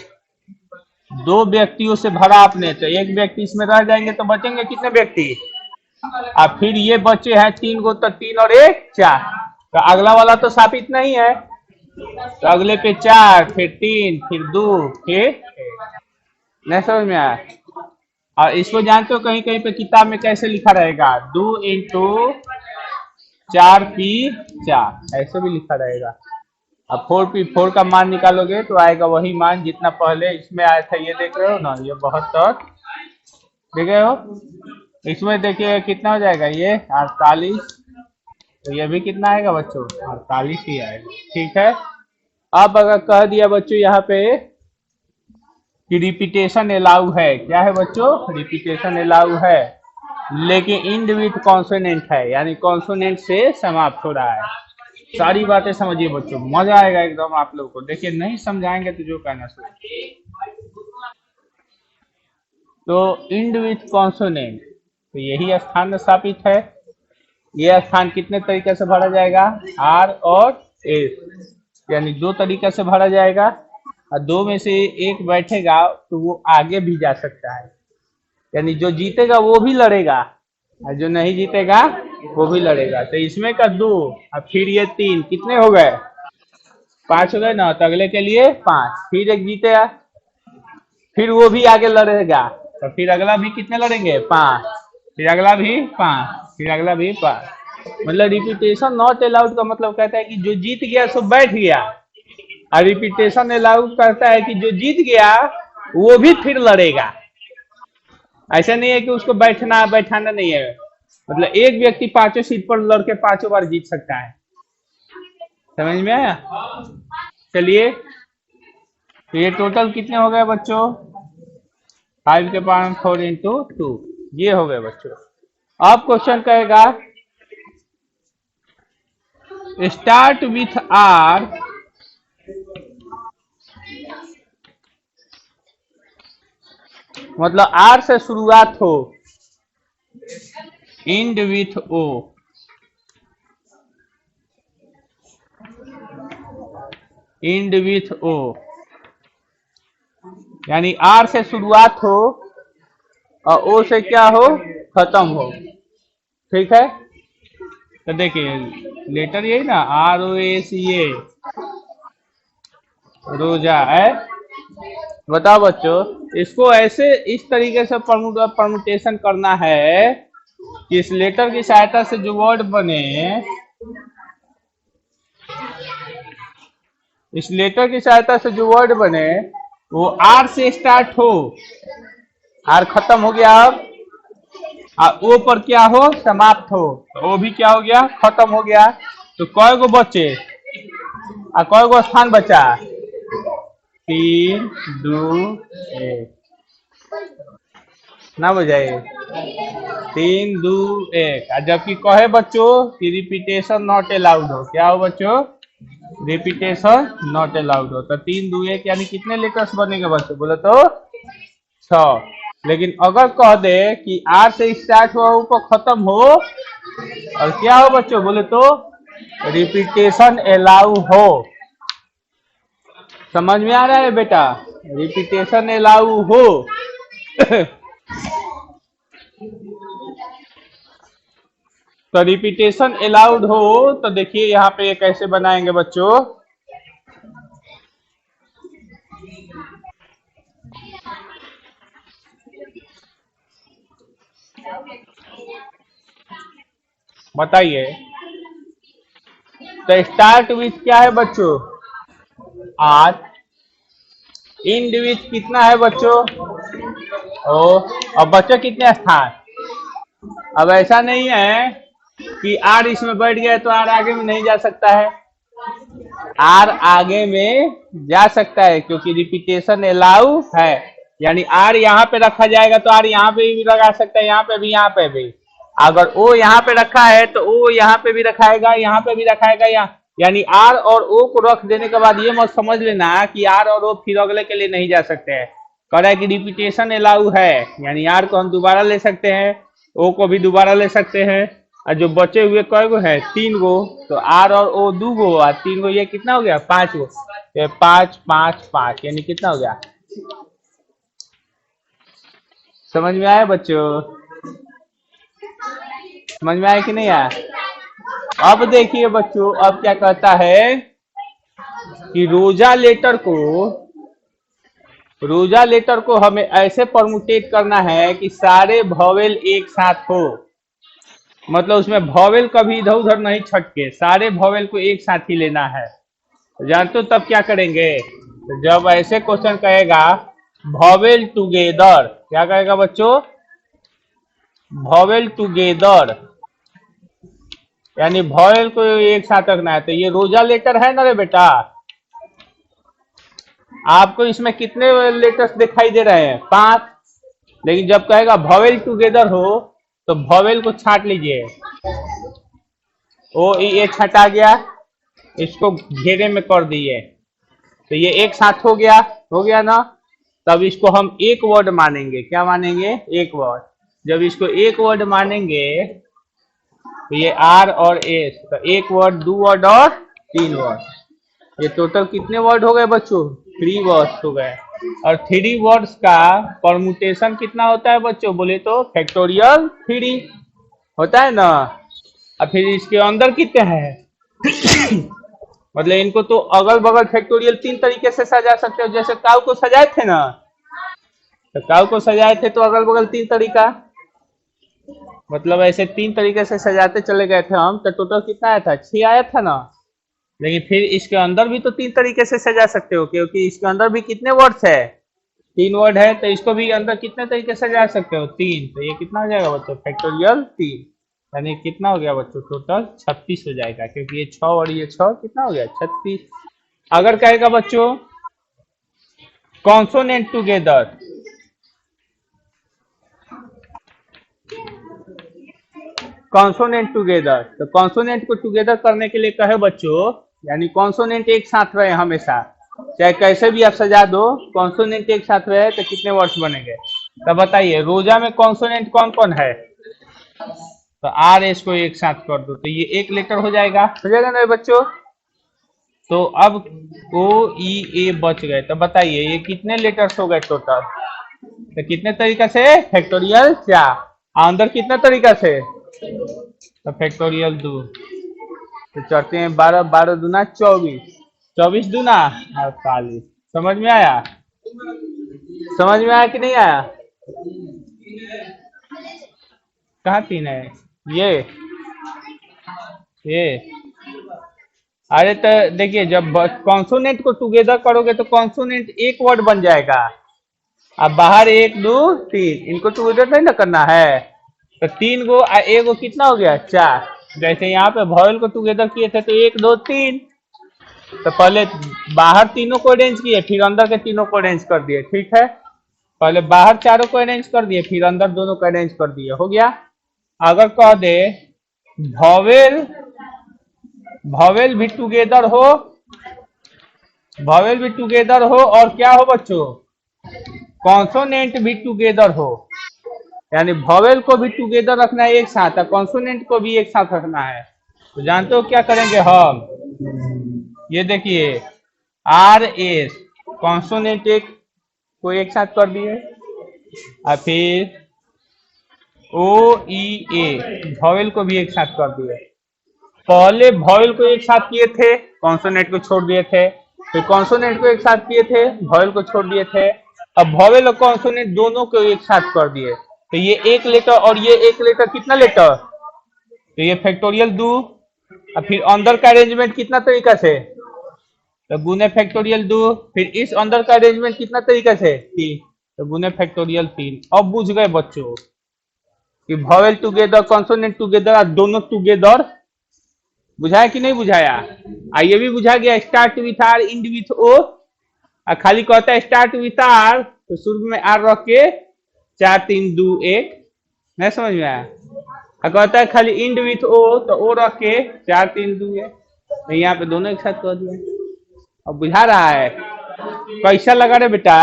2 व्यक्तियों से भरा आपने, तो एक व्यक्ति इसमें रह जाएंगे, तो बचेंगे कितने व्यक्ति? और फिर ये बचे हैं 3 गो, तो 3 और 1 4। तो अगला वाला तो साबित नहीं है, तो अगले पे 4, फिर 3, फिर 2, फिर 1। नहीं समझ में आया? और इसको जानते हो कहीं कहीं पे किताब में कैसे लिखा रहेगा? 2 × 4 P 4, ऐसे भी लिखा रहेगा। अब 4P 4 का मान निकालोगे तो आएगा वही मान जितना पहले इसमें आया था। ये देख रहे हो ना, ये 72 देख रहे हो। इसमें देखिए कितना हो जाएगा, ये 48। तो ये भी कितना आएगा बच्चों? 48 ही आएगा, ठीक है। अब अगर कह दिया बच्चों यहाँ पे कि रिपीटेशन अलाउ है, क्या है बच्चों, रिपीटेशन अलाउ है, लेकिन इंड विथ कॉन्सोनेंट है, यानी कॉन्सोनेंट से समाप्त हो रहा है। सारी बातें समझिए बच्चों, मजा आएगा एकदम आप लोग को। देखिए नहीं समझाएंगे तो जो कहना सुन। तो इंड विथ कॉन्सोनेंट, तो यही स्थान स्थापित है। यह स्थान कितने तरीके से भरा जाएगा, आर और एस, यानी दो तरीके से भरा जाएगा, और दो में से एक बैठेगा तो वो आगे भी जा सकता है, यानी जो जीतेगा वो भी लड़ेगा और जो नहीं जीतेगा वो भी लड़ेगा। तो इसमें का दो, और फिर ये तीन, कितने हो गए, पांच हो गए ना, तो अगले के लिए पांच, फिर एक जीतेगा, फिर वो भी आगे लड़ेगा, तो फिर अगला भी कितने लड़ेंगे, पांच, फिर अगला भी पांच, फिर अगला भी पांच। मतलब रिपीटेशन नॉट अलाउड का मतलब कहता है कि जो जीत गया सो बैठ गया, और रिपीटेशन अलाउ करता है कि जो जीत गया वो भी फिर लड़ेगा। ऐसा नहीं है कि उसको बैठना बैठाना नहीं है, मतलब एक व्यक्ति पांचों सीट पर लड़के पांचों बार जीत सकता है। समझ में आया। चलिए, तो ये टोटल कितने हो गए बच्चों, 5 के पावर 4 into 2, ये हो गए बच्चों। अब क्वेश्चन कहेगा स्टार्ट विथ आर, मतलब आर से शुरुआत हो, end with O, end with O, यानी आर से शुरुआत हो और ओ से क्या हो, खत्म हो। ठीक है, तो देखिए लेटर यही ना, आर ओ एस, ये रोजा है। बताओ बच्चों, इसको ऐसे इस तरीके से परमुटेशन करना है कि इस लेटर की सहायता से जो वर्ड बने, इस लेटर की सहायता से जो वर्ड बने वो आर से स्टार्ट हो, आर खत्म हो गया अब, और ओ पर क्या हो, समाप्त हो, तो ओ भी क्या हो गया, खत्म हो गया। तो कय गो बचे, और कय गो स्थान बचा, तीन, दो, एक, ना बजाए, तीन, दो, एक। और जबकि कहे बच्चों कि रिपीटेशन नॉट अलाउड हो, क्या हो बच्चों, रिपीटेशन नॉट अलाउड हो, तो तीन, दो, एक, यानी कितने लेटर्स बनेंगे बच्चों, बोले तो 6। लेकिन अगर कह दे कि आर से स्टार्ट हुआ ऊपर खत्म हो, और क्या हो बच्चों, बोले तो रिपीटेशन अलाउ हो। समझ में आ रहा है बेटा, रिपीटेशन अलाउ हो। तो रिपीटेशन अलाउड हो, तो देखिए यहाँ पे कैसे बनाएंगे बच्चों, बताइए। तो स्टार्ट विथ क्या है बच्चों, आर, इंड विथ कितना है बच्चों, ओ, और बच्चे कितने स्थान। अब ऐसा नहीं है कि आर इसमें बैठ गया तो आर आगे में नहीं जा सकता है, आर आगे में जा सकता है क्योंकि रिपीटेशन अलाउ है। यानी आर यहाँ पे रखा जाएगा तो आर यहाँ पे भी लगा सकता है, यहाँ पे भी, यहाँ पे भी। अगर ओ यहाँ पे रखा है तो ओ यहाँ पे भी रखाएगा, यहाँ पे भी रखाएगा, यहाँ, यानी आर और ओ को रख देने के बाद ये मत समझ लेना कि आर और ओ फिर अगले के लिए नहीं जा सकते हैं। कह रहा है कि रिपीटेशन अलाउ है, यानी आर को हम दोबारा ले सकते हैं, ओ को भी दोबारा ले सकते हैं, और जो बचे हुए कई गो है, 3 गो, तो आर और ओ 2 गो और 3 गो, ये कितना हो गया, 5 गो, तो 5, 5, 5, यानी कितना हो गया। समझ में आया बच्चों, समझ में आया कि नहीं आया। अब देखिए बच्चों, अब क्या कहता है कि रोजा लेटर को हमें ऐसे परमुटेट करना है कि सारे भवेल एक साथ हो, मतलब उसमें भवेल कभी इधर उधर नहीं छटके, सारे भवेल को एक साथ ही लेना है। जानते हो तब क्या करेंगे, तो जब ऐसे क्वेश्चन कहेगा भवेल टुगेदर, क्या कहेगा बच्चों, भवेल टुगेदर, यानी भवेल को एक साथ रखना है। तो ये रोजा लेटर है ना रे बेटा, आपको इसमें कितने लेटर्स दिखाई दे रहे हैं? 5। लेकिन जब कहेगा वॉवेल टुगेदर हो तो वॉवेल को छांट लीजिए। ओ ई ए छटा गया, इसको घेरे में कर दिए, तो ये एक साथ हो गया ना। तब इसको हम एक वर्ड मानेंगे। क्या मानेंगे? एक वर्ड। जब इसको एक वर्ड मानेंगे तो ये आर और एस, तो एक वर्ड, दो वर्ड और तीन वर्ड। ये टोटल कितने वर्ड हो गए बच्चों? 3 वर्ड्स हो गए। और 3 वर्ड्स का परमुटेशन कितना होता है बच्चों? बोले तो फैक्टोरियल 3 होता है ना। और फिर इसके अंदर कितने हैं? मतलब इनको तो अगल बगल फैक्टोरियल 3 तरीके से सजा सकते हो, जैसे काउ को सजाए थे ना। तो काउ को सजाए थे तो अगल बगल 3 तरीका, मतलब ऐसे 3 तरीके से सजाते चले गए थे हम, तो टोटल कितना आया था? 6 आया था ना। लेकिन फिर इसके अंदर भी तो 3 तरीके से सजा सकते हो, क्योंकि इसके अंदर भी कितने वर्ड्स है? 3 वर्ड है, तो इसको भी अंदर कितने तरीके से सजा सकते हो? 3। तो ये कितना हो जाएगा बच्चों? फैक्टोरियल 3। यानी कितना हो गया बच्चों? टोटल 36 हो जाएगा, क्योंकि ये 6 और ये 6 कितना हो गया? 36। अगर कहेगा बच्चों कॉन्सोनेंट टुगेदर, कॉन्सोनेंट टुगेदर, तो कॉन्सोनेंट को टुगेदर करने के लिए कहे बच्चों, यानी कॉन्सोनेंट एक साथ रहे हमेशा, चाहे कैसे भी आप सजा दो, कॉन्सोनेंट एक साथ रहे तो कितने वर्ड्स बनेंगे? तो बताइए, रोजा में कॉन्सोनेंट कौन कौन है? तो आर एस को एक साथ कर दो तो ये एक लेटर हो जाएगा ना बच्चों। तो अब ओ ई ए बच गए, तो बताइए ये कितने लेटर्स हो गए टोटल? तो कितने तरीका से? फैक्टोरियल 4। अंदर कितने तरीका से? तो फैक्टोरियल 2। तो चढ़ते हैं 12, 12 दूना 24, 24 दूना 48। समझ में आया? समझ में आया कि नहीं आया? कहाँ 3 है? ये ये अरे तो देखिए, जब कॉन्सोनेंट को टुगेदर करोगे तो कॉन्सोनेंट एक वर्ड बन जाएगा। अब बाहर 1 2 3, इनको टुगेदर नहीं ना करना है। तो 3 गो एगो कितना हो गया? 4। जैसे यहाँ पे वॉवेल को टुगेदर किए थे तो 1 2 3। तो पहले बाहर तीनों को अरेंज किए, फिर अंदर के तीनों को अरेंज कर दिए, ठीक है। पहले बाहर चारों को अरेंज कर दिए, फिर अंदर दोनों को अरेंज कर दिए, हो गया। अगर कह दे वॉवेल, वॉवेल भी टुगेदर हो, वॉवेल भी टुगेदर हो और क्या हो बच्चों? कॉन्सोनेंट भी टुगेदर हो, यानी वॉवेल को भी टुगेदर रखना है एक साथ और कॉन्सोनेंट को भी एक साथ रखना है। तो जानते हो क्या करेंगे हम? ये देखिए, आर एस कॉन्सोनेंट एक को एक साथ कर दिए, और फिर ओ ई ए वॉवेल को भी एक साथ कर दिए। पहले वॉवेल को एक साथ किए थे, कॉन्सोनेंट को छोड़ दिए थे, फिर कॉन्सोनेंट को एक साथ किए थे, वॉवेल को छोड़ दिए थे। अब वॉवेल और कॉन्सोनेंट दोनों को एक साथ कर दिए, तो ये एक लेटर और ये एक लेटर, कितना लेटर? तो ये फैक्टोरियल दो। और फिर अंदर का अरेंजमेंट कितना तरीका से? तो गुने फैक्टोरियल दो। फिर इस अंदर का अरेंजमेंट कितना तरीका से? 3। तो गुने फैक्टोरियल 3। अब बुझ गए बच्चों कि वॉवेल टुगेदर, कॉन्सोनेंट टुगेदर और दोनों टुगेदर। बुझाया कि नहीं बुझाया? ये भी बुझा गया, start with R end with O. खाली कहता है स्टार्ट विथ आर तो शुरू में आर रख के 4 3 2 1। नहीं समझ में आया? कहता है खाली इंड विथ ओ तो ओ रख के 4 3 2 1। तो यहाँ पे दोनों एक साथ कर दिया। अब बुझा रहा है? कैसा लगा रे बेटा?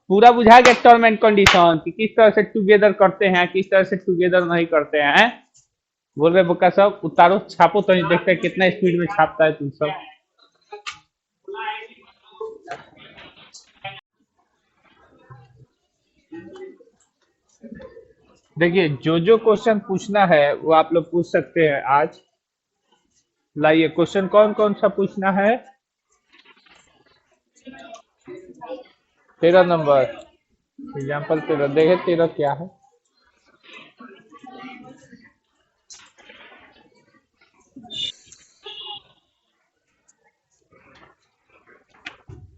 पूरा बुझा गया टर्म एंड कंडीशन कि किस तरह से टुगेदर करते हैं, किस तरह से टुगेदर नहीं करते हैं। बोल रहे बुक्का सब उतारो, छापो तो नहीं, देखते हैं कितना स्पीड में छापता है तुम सब। देखिए, जो जो क्वेश्चन पूछना है वो आप लोग पूछ सकते हैं आज। लाइए, क्वेश्चन कौन कौन सा पूछना है? 13 नंबर। एग्जाम्पल 13, देखे 13 क्या है।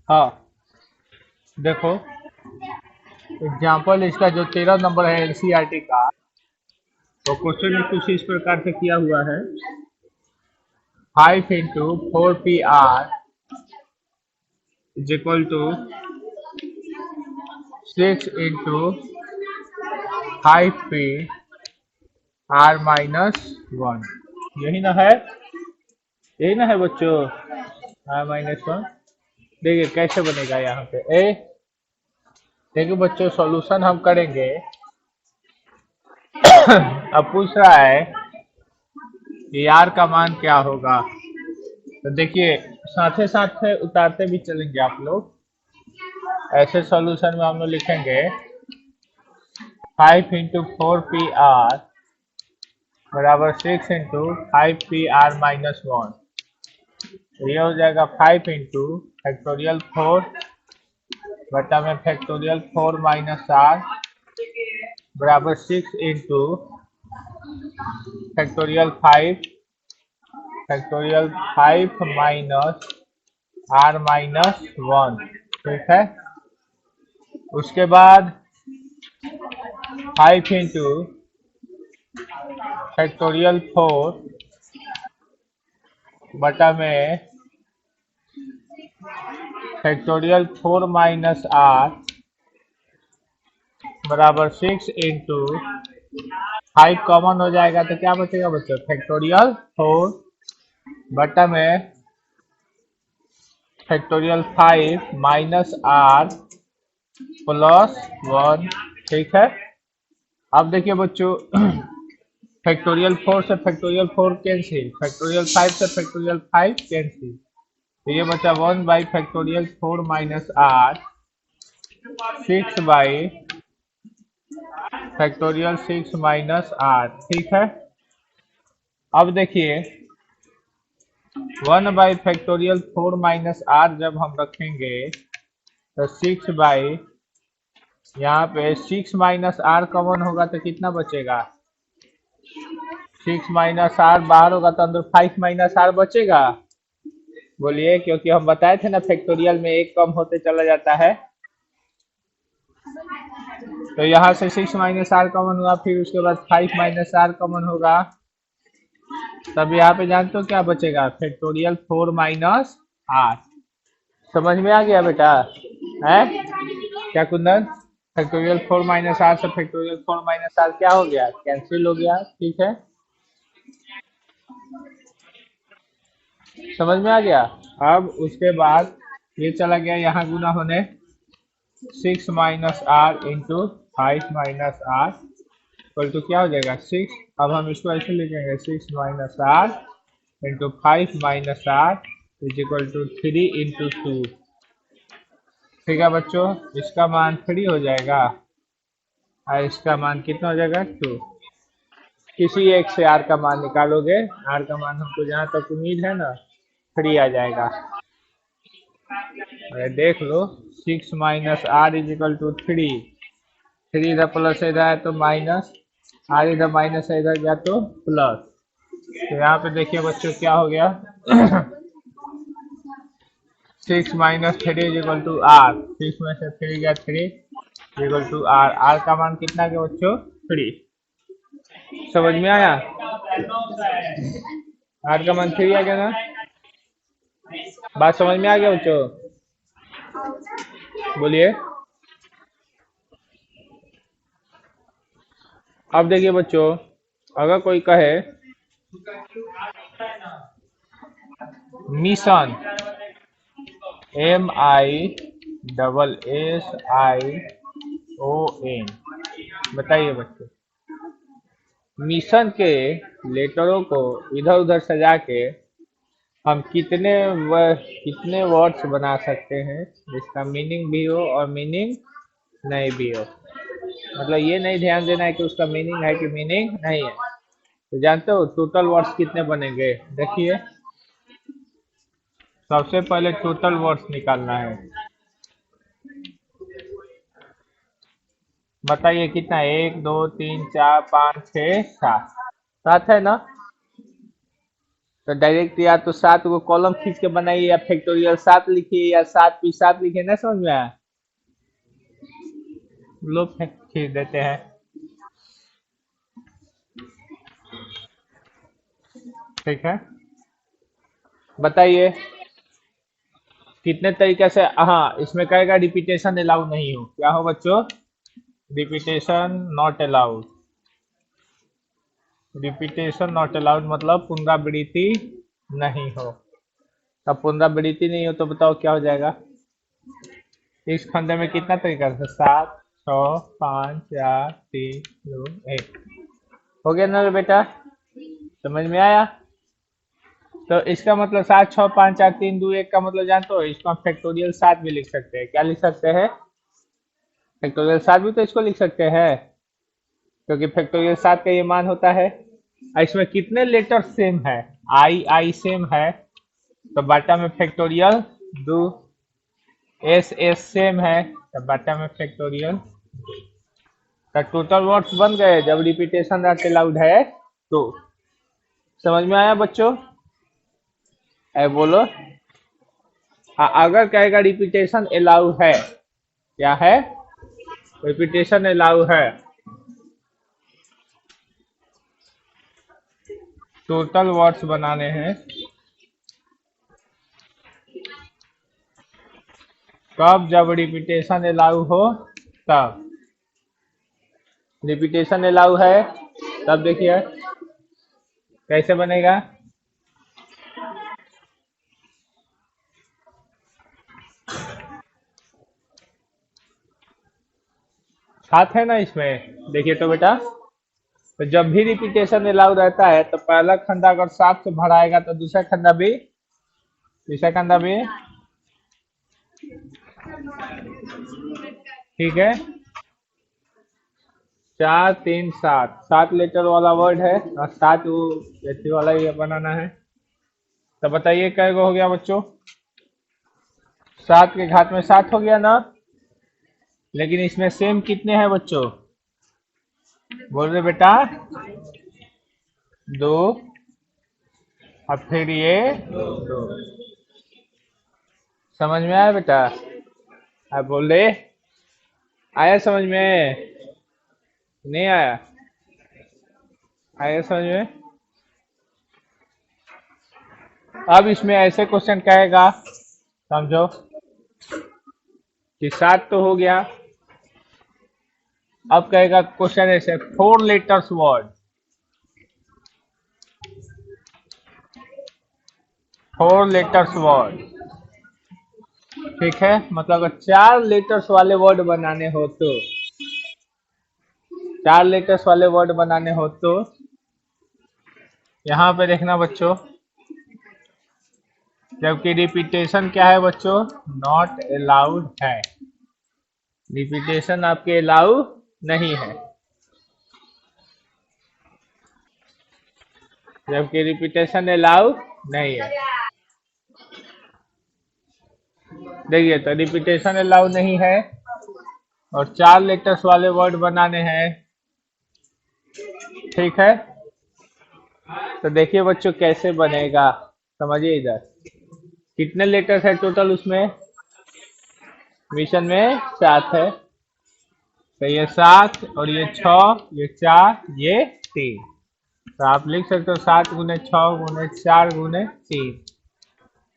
हाँ, देखो एग्जाम्पल इसका जो 13 नंबर है एनसीईआरटी का, तो क्वेश्चन में कुछ इस प्रकार से किया हुआ है। 5 into 4 P R is equal to 6 into 5p r-1। यही ना है, यही ना है बच्चों, r-1। देखिए कैसे बनेगा यहाँ पे ए। देखिए बच्चों सॉल्यूशन हम करेंगे। अब पूछ रहा है कि r का मान क्या होगा। तो देखिए साथ साथ उतारते भी चलेंगे आप लोग। ऐसे सॉल्यूशन में हम लोग लिखेंगे 5 into 4pr बराबर 6 into 5pr-1। तो ये हो जाएगा 5 into फैक्टोरियल 4 बटा में फैक्टोरियल 4 - r बराबर 6 into फैक्टोरियल 5 -r-1। ठीक है। उसके बाद 5 into फैक्टोरियल 4 बटा में फैक्टोरियल 4 - r बराबर 6 into 5 कॉमन हो जाएगा तो क्या बचेगा बच्चों, फैक्टोरियल 4 बटा में फैक्टोरियल 5 - r+1। ठीक है। अब देखिए बच्चों फैक्टोरियल 4 से फैक्टोरियल 4 कैंसिल, फैक्टोरियल 5 से फैक्टोरियल 5 कैंसिल। तो ये बचा 1/फैक्टोरियल 4 - r 6/फैक्टोरियल 6 - r। ठीक है। अब देखिए 1/फैक्टोरियल 4 - r जब हम रखेंगे तो 6 यहाँ पे 6 - r कॉमन होगा तो कितना बचेगा, 6 - r बाहर होगा तो अंदर 5 - r बचेगा। बोलिए, क्योंकि हम बताए थे ना फैक्टोरियल में एक कम होते चला जाता है। तो यहाँ से 6 - r कॉमन हुआ, फिर उसके बाद 5 - r कॉमन होगा। तब यहाँ पे जानते हो क्या बचेगा, फैक्टोरियल 4 - r। समझ में आ गया बेटा है क्या कुंदन। फैक्टोरियल 4 - r से फैक्टोरियल 4 - r क्या हो गया, कैंसिल हो गया। ठीक है, समझ में आ गया। अब उसके बाद ये चला गया यहाँ गुना होने, 6 - r into 5 - r equal to क्या हो जाएगा 6। अब हम इसको ऐसे लिखेंगे 6 - r into 5 - r is equal to 3 into 2। ठीक है बच्चों, इसका मान 3 हो जाएगा और इसका मान कितना हो जाएगा 2। किसी एक से r का मान निकालोगे, r का मान हमको जहाँ तक उम्मीद है ना 3 आ जाएगा। अरे देख लो, 6 - r इज इक्वल टू 3। 3 इधर प्लस इधर है तो माइनस, r इधर माइनस है इधर गया तो प्लस। तो यहाँ पे देखिए बच्चों क्या हो गया 6 - 3 इज इक्वल टू r। 6 में से 3 गया 3 इक्वल टू r। r का मान कितना गया बच्चों 3। समझ में आया, r का मान 3 आ गया ना। बात समझ में आ गया बच्चों, बोलिए। अब देखिए बच्चों, अगर कोई कहे मिशन MISSION, बताइए बच्चों, मिशन के लेटरों को इधर उधर सजा के हम कितने वर्ड्स बना सकते हैं जिसका मीनिंग भी हो और मीनिंग नहीं भी हो। मतलब ये नहीं ध्यान देना है कि उसका मीनिंग है कि मीनिंग नहीं है। तो जानते हो टोटल वर्ड्स कितने बनेंगे, देखिए सबसे पहले टोटल वर्ड्स निकालना है। बताइए कितना, 1 2 3 4 5 6 7, 7 है ना। तो डायरेक्ट या तो 7 को कॉलम खींच के बनाइए या फैक्टोरियल 7 लिखिए या 7p7 लिखिए, ना समझ में आया। लोग खींच देते हैं। ठीक है, बताइए कितने तरीके से, हाँ इसमें कहेगा रिपीटेशन अलाउ नहीं हो, क्या हो बच्चों, repetition not allowed. Repetition not allowed मतलब पुनरावृत्ति नहीं हो। अब पुनरावृत्ति नहीं हो तो बताओ क्या हो जाएगा। इस खंड में कितना तरीका है, 7 6 5 4 3 2 1। हो गया ना बेटा, समझ में आया। तो इसका मतलब 7 6 5 4 3 2 1 का मतलब जानते हो, इसको हम फैक्टोरियल 7 भी लिख सकते हैं। क्या लिख सकते हैं, फैक्टोरियल 7 भी तो इसको लिख सकते हैं, क्योंकि फैक्टोरियल 7 का ये मान होता है। और इसमें कितने लेटर सेम है, आई आई सेम है, तो बाटा में फैक्टोरियल 2, एस एस सेम है, तो बाटा में फैक्टोरियल। तो टोटल वर्ड्स बन गए जब रिपीटेशन नॉट अलाउड है तो। समझ में आया बच्चों, है बोलो। अगर कहेगा रिपीटेशन अलाउ है, क्या है, रिपीटेशन अलाउ है, टोटल वर्ड्स बनाने हैं, कब, जब रिपीटेशन अलाउ हो तब। रिपीटेशन अलाउ है तब देखिए कैसे बनेगा। साथ है ना इसमें, देखिए तो बेटा, तो जब भी रिपीटेशन अलाउ रहता है तो पहला खंडा अगर 7 से भराएगा तो दूसरा खंडा भी, तीसरा खंडा भी, ठीक है। 4 3 7, 7 लेटर वाला वर्ड है और 7 वो लेटर वाला ही बनाना है। तो बताइए कै गो हो गया बच्चों, 7 के घात में 7 हो गया ना। लेकिन इसमें सेम कितने हैं बच्चों, बोल रहे बेटा, 2 और फिर ये 2। समझ में आया बेटा, आप बोल रहे, आया समझ में, नहीं आया, आया समझ में। अब इसमें ऐसे क्वेश्चन कहेगा, समझो कि 7 तो हो गया, अब कहेगा क्वेश्चन ऐसे 4 लेटर्स वर्ड, 4 लेटर्स वर्ड, ठीक है। मतलब अगर 4 लेटर्स वाले वर्ड बनाने हो तो, 4 लेटर्स वाले वर्ड बनाने हो तो यहाँ पे देखना बच्चों, जबकि रिपीटेशन क्या है बच्चों, नॉट अलाउड है, रिपीटेशन आपके अलाउ नहीं है, जबकि रिपीटेशन अलाउ नहीं है। देखिए तो रिपीटेशन अलाउ नहीं है और 4 लेटर्स वाले वर्ड बनाने हैं, ठीक है। तो देखिए बच्चों कैसे बनेगा, समझिए इधर कितने लेटर्स है टोटल, उसमें मिशन में 7 है, तो ये 7 और ये 6, ये 4, ये 3। तो आप लिख सकते हो 7 गुने 6 गुने 4 गुने 3।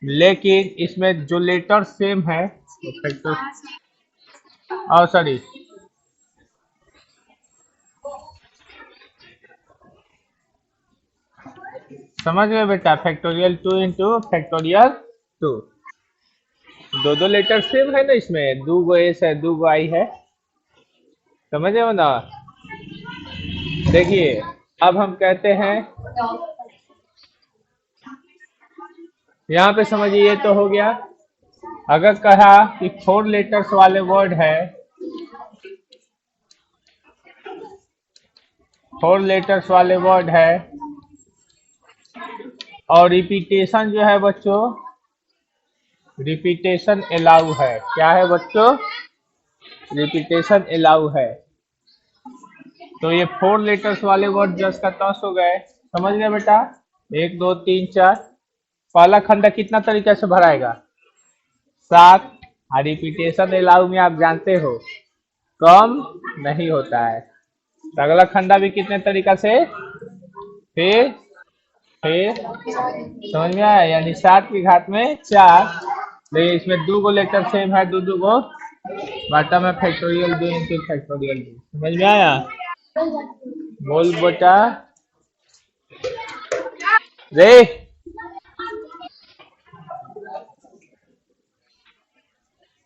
लेकिन इसमें जो लेटर सेम है वो फैक्टर, और सॉरी, समझ गए बेटा, फैक्टोरियल 2 इंटू फैक्टोरियल 2, दो दो लेटर सेम है ना, इसमें 2 गो एस है 2 गो आई है, समझ गए ना। देखिए अब हम कहते हैं, यहाँ पे समझिए ये तो हो गया। अगर कहा कि 4 लेटर्स वाले वर्ड है, 4 लेटर्स वाले वर्ड है और रिपीटेशन जो है बच्चों, रिपीटेशन अलाउ है, क्या है बच्चों, रिपीटेशन अलाउ है, तो ये 4 लेटर्स वाले वर्ड जस का तस हो गए। समझ गए बेटा, 1 2 3 4, पहला खंड कितना तरीके से भराएगा, 7, और रिपीटेशन अलाउ में आप जानते हो कम नहीं होता है, तो अगला खंडा भी कितने तरीका से, फिर समझ में आया, यानी 7 की घात में 4 लेकिन इसमें दो गो लेटर सेम है, दो दो गो बाटा में फैक्टोरियल दो इंटू फैक्टोरियल दो। समझ में आया? बोल बेटा रे।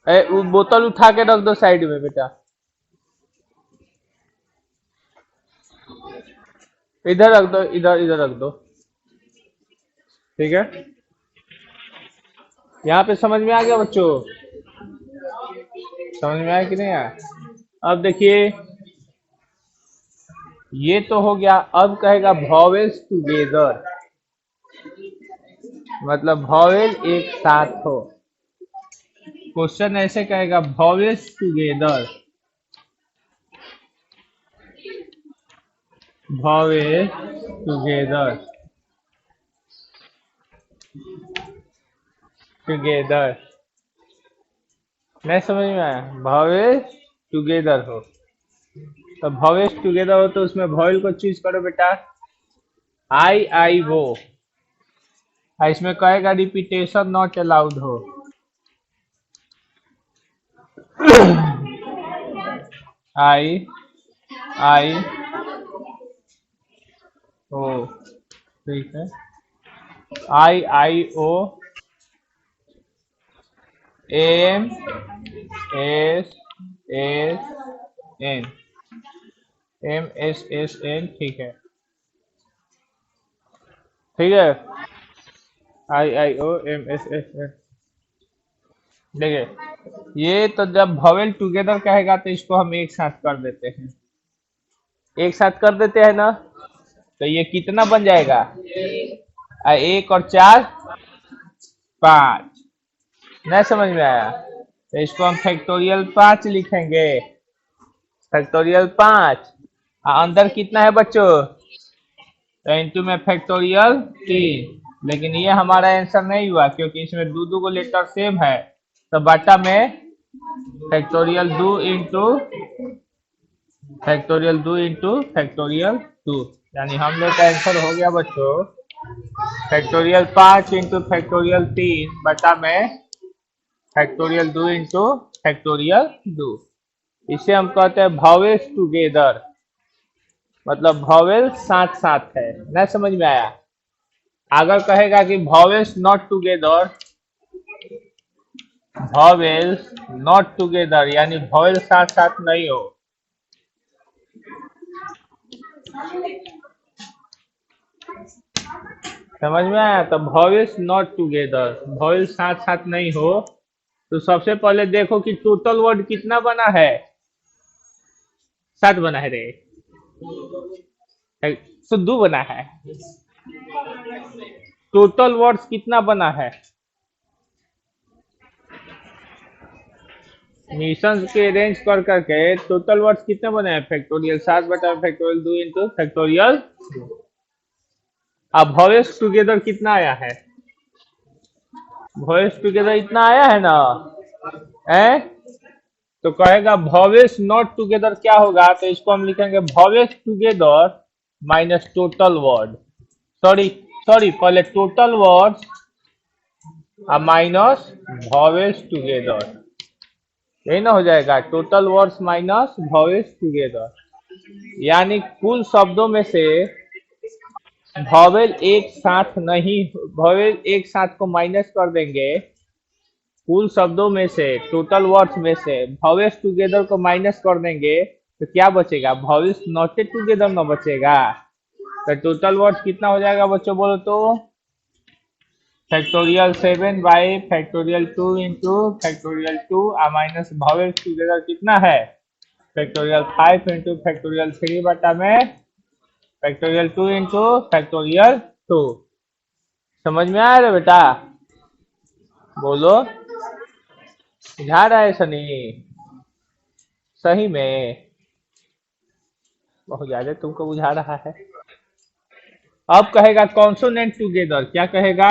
वो बोतल उठा के रख दो साइड में बेटा। इधर रख दो, इधर इधर रख दो। ठीक है, यहाँ पे समझ में आ गया बच्चों? समझ में आया कि नहीं आया? अब देखिए, ये तो हो गया। अब कहेगा वॉवेल्स टुगेदर, मतलब वॉवेल एक साथ हो। क्वेश्चन ऐसे कहेगा vowels together, vowel together, together. नहीं समझ में आया? वॉवेल टुगेदर हो, तो वॉवेल्स टुगेदर हो तो उसमें वॉवेल को चूज करो बेटा। आई वो। इसमें कहेगा रिपीटेशन नॉट अलाउड हो। आई आई ओ, ठीक है। I O M S S N, MSSN, ठीक है। ठीक है, IIO MSSN। देखिए, ये तो जब वॉवेल टुगेदर कहेगा तो इसको हम एक साथ कर देते हैं, एक साथ कर देते हैं ना। तो ये कितना बन जाएगा? एक और चार, पाँच। नहीं समझ में आया? तो इसको हम फैक्टोरियल 5 लिखेंगे, फैक्टोरियल 5। अंदर कितना है बच्चों? तो इंटू में फैक्टोरियल 3। लेकिन ये हमारा आंसर नहीं हुआ क्योंकि इसमें दो दो को लेटर सेम है। तो बाटा में factorial 2 into factorial 2 into factorial 2, यानी हम लोग का आंसर हो गया बच्चों फैक्टोरियल 5 इंटू फैक्टोरियल 3 बटा में फैक्टोरियल 2 इंटू फैक्टोरियल 2। इसे हम कहते हैं वॉवेल्स टुगेदर, मतलब वॉवेल साथ साथ है। ना समझ में आया? अगर कहेगा कि vowels not together, vowels not together यानी वॉवेल साथ साथ नहीं हो। समझ में आया? तो वॉवेल्स नॉट टुगेदर, वॉवेल साथ साथ नहीं हो, तो सबसे पहले देखो कि टोटल वर्ड कितना बना है। 7 बना है रे, शुद्धू बना है। टोटल वर्ड्स कितना बना है? मिशन के अरेंज कर करके टोटल वर्ड्स कितने बने हैं? फैक्टोरियल 7 बटा फैक्टोरियल 2 इंटू फैक्टोरियल। अब वॉइस टुगेदर कितना आया है? वॉइस टुगेदर इतना आया है ना? है? तो कहेगा वॉवेल्स नॉट टुगेदर क्या होगा? तो इसको हम लिखेंगे vowels together minus total word. Sorry sorry, पहले total words minus vowels together, यही ना हो जाएगा। Total words minus vowels together, यानी कुल शब्दों में से वॉवेल एक साथ नहीं, वॉवेल एक साथ को माइनस कर देंगे। कुल शब्दों में से, टोटल वर्ड्स में से वॉवेल्स टुगेदर को माइनस कर देंगे तो क्या बचेगा? वॉवेल्स नॉट टुगेदर ना बचेगा। तो टोटल वर्ड्स कितना हो जाएगा बच्चों बोलो तो? Factorial 7 by factorial 2 into factorial 2 minus vowels together कितना है? फैक्टोरियल 5 इंटू फैक्टोरियल 3 बटा में फैक्टोरियल 2 इंटू फैक्टोरियल 2। समझ में आया रे बेटा? बोलो, बुझा रहा है सनी? सही में बहुत ज्यादा तुमको बुझा रहा है। अब कहेगा कॉन्सोनेंट टुगेदर, क्या कहेगा?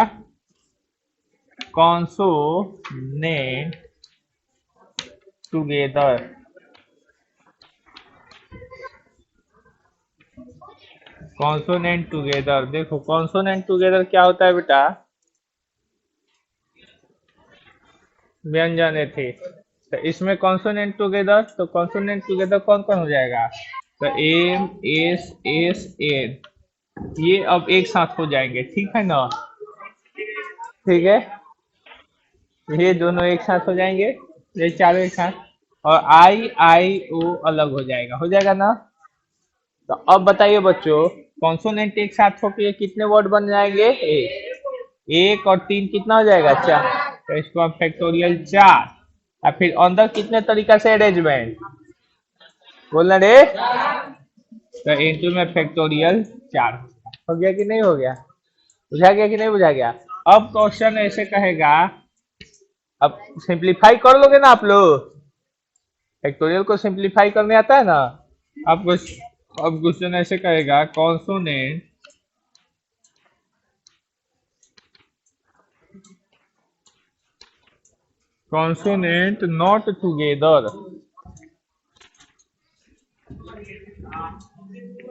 Consonant together, consonant together. देखो कॉन्सोनेंट टुगेदर क्या होता है बेटा? व्यंजने थी। तो इसमें कॉन्सोनेंट टुगेदर, तो कॉन्सोनेंट टुगेदर कौन कौन हो जाएगा? तो एम एस एस एन, ये अब एक साथ हो जाएंगे, ठीक है ना? ठीक है, ये दोनों एक साथ हो जाएंगे, ये चारों एक साथ। और आई आई ओ अलग हो जाएगा ना? तो अब बताइए बच्चों, कॉन्सोनेंट एक साथ होके कितने वर्ड बन जाएंगे? एक और तीन कितना हो जाएगा? चार। तो इसको आप फैक्टोरियल चार। और फिर अंदर कितने तरीका से अरेंजमेंट बोलना रे? तो इंटू में फैक्टोरियल चार। हो गया कि नहीं हो गया? बुझा गया कि नहीं बुझा गया? अब क्वेश्चन ऐसे कहेगा, अब सिंप्लीफाई कर लोगे ना आप लोग? फैक्टोरियल को सिंप्लीफाई करने आता है ना? अब कुछ, अब क्वेश्चन ऐसे कहेगा, कॉन्सोनेंट नॉट टुगेदर,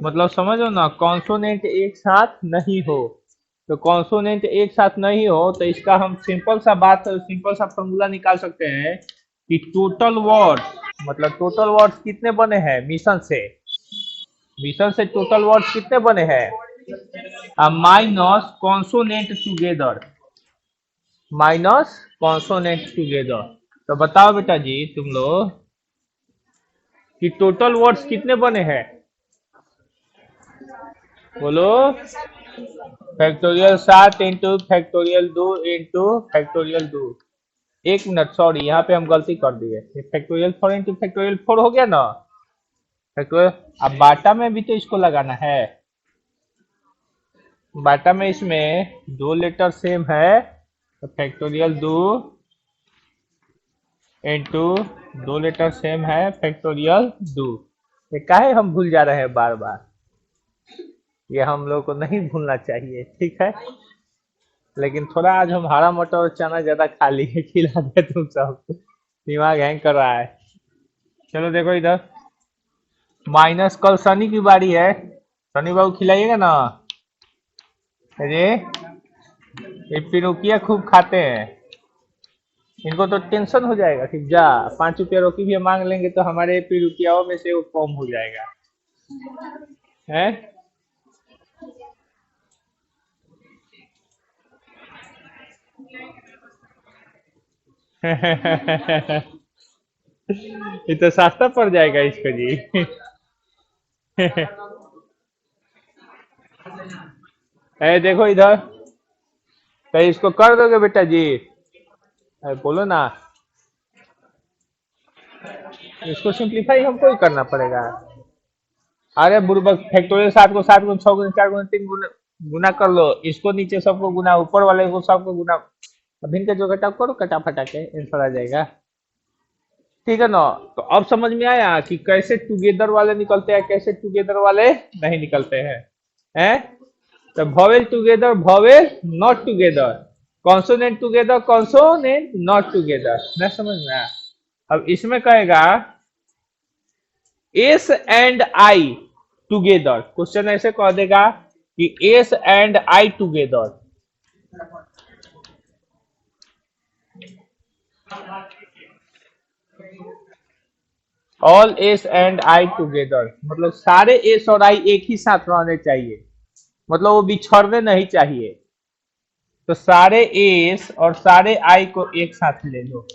मतलब समझो ना, कॉन्सोनेंट एक साथ नहीं हो। तो कॉन्सोनेंट एक साथ नहीं हो तो इसका हम सिंपल सा फॉर्मूला निकाल सकते हैं कि टोटल वर्ड्स, मतलब टोटल वर्ड्स कितने बने हैं मिशन से? मिशन से टोटल वर्ड्स कितने बने हैं? Minus consonant together, minus consonant together. तो बताओ बेटा जी तुम लोग कि टोटल वर्ड्स कितने बने हैं? बोलो। Factorial 7 into factorial 2 into factorial 2। एक मिनट, सॉरी, यहाँ पे हम गलती कर दिए। फैक्टोरियल 4 इंटू फैक्टोरियल 4 हो गया ना? फैक्टोरियल, अब बाटा में भी तो इसको लगाना है। बाटा में इसमें दो लेटर सेम है, तो फैक्टोरियल 2 इंटू दो लेटर सेम है फैक्टोरियल 2। ये काहे हम भूल जा रहे हैं बार बार? ये हम लोग को नहीं भूलना चाहिए, ठीक है? लेकिन थोड़ा आज हम हरा मटर और चना ज्यादा खा लिए, खिला दे तुम सब, दिमाग हैंग कर रहा है। चलो देखो इधर, माइनस कल सनी की बारी है, सनी बाबू खिलाइएगा ना? अरे, ये पिरुकिया खूब खाते हैं, इनको तो टेंशन हो जाएगा कि जा 5 रुपया रोकी भी मांग लेंगे तो हमारे पिरुकियाओं में से वो कम हो जाएगा, है? ये तो सस्ता पड़ जाएगा इसको जी। अरे देखो इधर, तो इसको कर दोगे बेटा जी? अरे बोलो ना, इसको सिंप्लीफाई हमको ही करना पड़ेगा। अरे बुर्बक, फैक्टोरियल 7 को 6 गुना 4 गुना 3 गुना गुना कर लो, इसको नीचे सबको गुना, ऊपर वाले को सबको गुना। अब इनका जो घटाव करो, कटा फटा के आंसर आ जाएगा, ठीक है ना? तो अब समझ में आया कि कैसे टुगेदर वाले निकलते हैं, कैसे टुगेदर वाले नहीं निकलते हैं, हैं? तो vowel together, vowel not together, consonant together, consonant not together, ना समझ में आया? अब इसमें कहेगा S and I together, question ऐसे कह देगा कि S and I together, all S and I together, मतलब सारे एस और आई एक ही साथ रहने चाहिए, मतलब वो बिछड़ने नहीं चाहिए। तो सारे एस और सारे आई को एक साथ ले लो,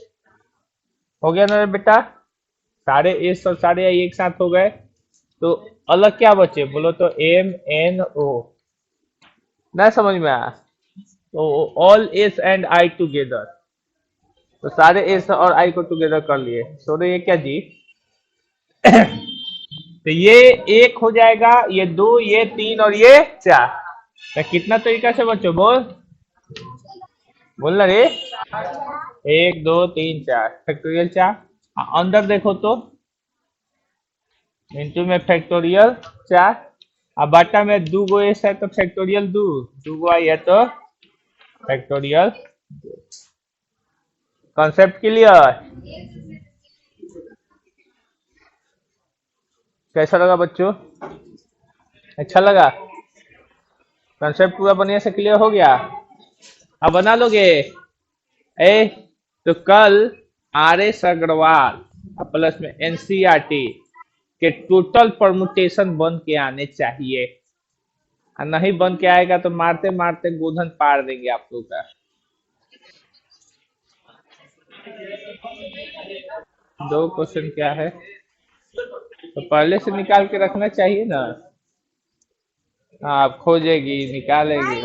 हो गया ना बेटा? सारे एस और सारे आई एक साथ हो गए, तो अलग क्या बचे बोलो? तो एम एन ओ, ना समझ में आया? तो all S and I together, तो सारे एस और आई को टुगेदर कर लिए, तो ये क्या जी? तो ये एक हो जाएगा, ये दो, ये तीन और ये चार। तो कितना तरीका से बच्चों बोल, बोलना रे? एक दो तीन चार, फैक्टोरियल चार। अंदर देखो तो, इंटू में फैक्टोरियल चार। अब बाटा में दो गो एस है तो फैक्टोरियल दो, दो गो आई है तो फैक्टोरियल। Concept clear? कैसा लगा बच्चों? अच्छा लगा? कॉन्सेप्ट पूरा बढ़िया से क्लियर हो गया? अब बना लोगे? ए, तो कल RS अग्रवाल प्लस में NCERT के टोटल परमुटेशन बन के आने चाहिए, और नहीं बन के आएगा तो मारते मारते गोधन पार देंगे आप लोग का। दो क्वेश्चन क्या है तो पहले से निकाल के रखना चाहिए ना। आप खोजेगी निकालेगी।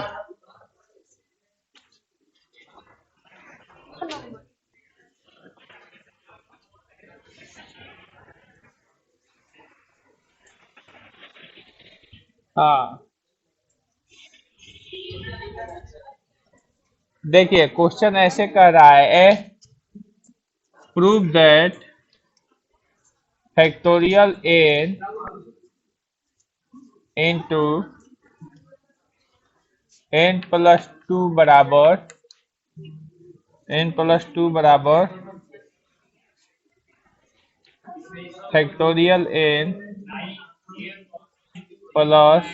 हाँ देखिए क्वेश्चन ऐसे कह रहा है, prove that factorial n into n plus two बराबर factorial n plus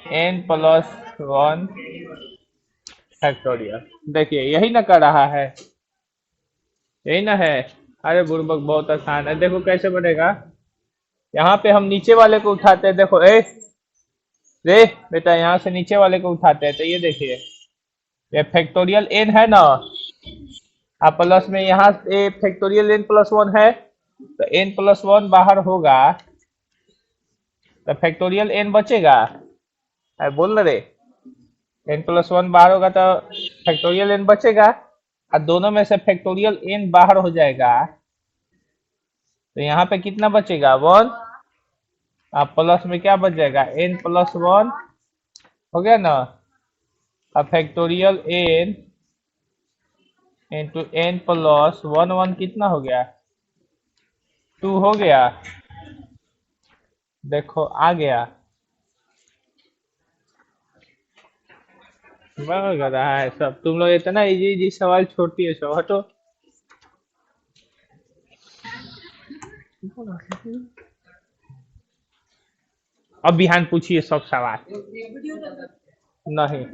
n plus one factorial. देखिए यही ना कर रहा है, यही ना है। अरे बुड़बक बहुत आसान है, देखो कैसे बनेगा। यहाँ पे हम नीचे वाले को उठाते हैं, देखो रे बेटा यहाँ से नीचे वाले को उठाते हैं तो ये देखिए ये फैक्टोरियल n है ना, आप प्लस में यहाँ ए फैक्टोरियल n प्लस वन है तो n प्लस वन बाहर होगा तो फैक्टोरियल n बचेगा। अरे बोल रहे n प्लस वन बाहर होगा तो फैक्टोरियल n बचेगा, और दोनों में से फैक्टोरियल n बाहर हो जाएगा तो यहाँ पे कितना बचेगा वन, अब प्लस में क्या बच जाएगा n प्लस वन हो गया ना। अब factorial n into n plus one one कितना हो गया टू हो गया। देखो आ गया, बन रहा है सब। तुम लोग इतना इजी इजी सवाल छोड़ती है, सब हटो। अब बिहान पूछिए सब सवाल। नहीं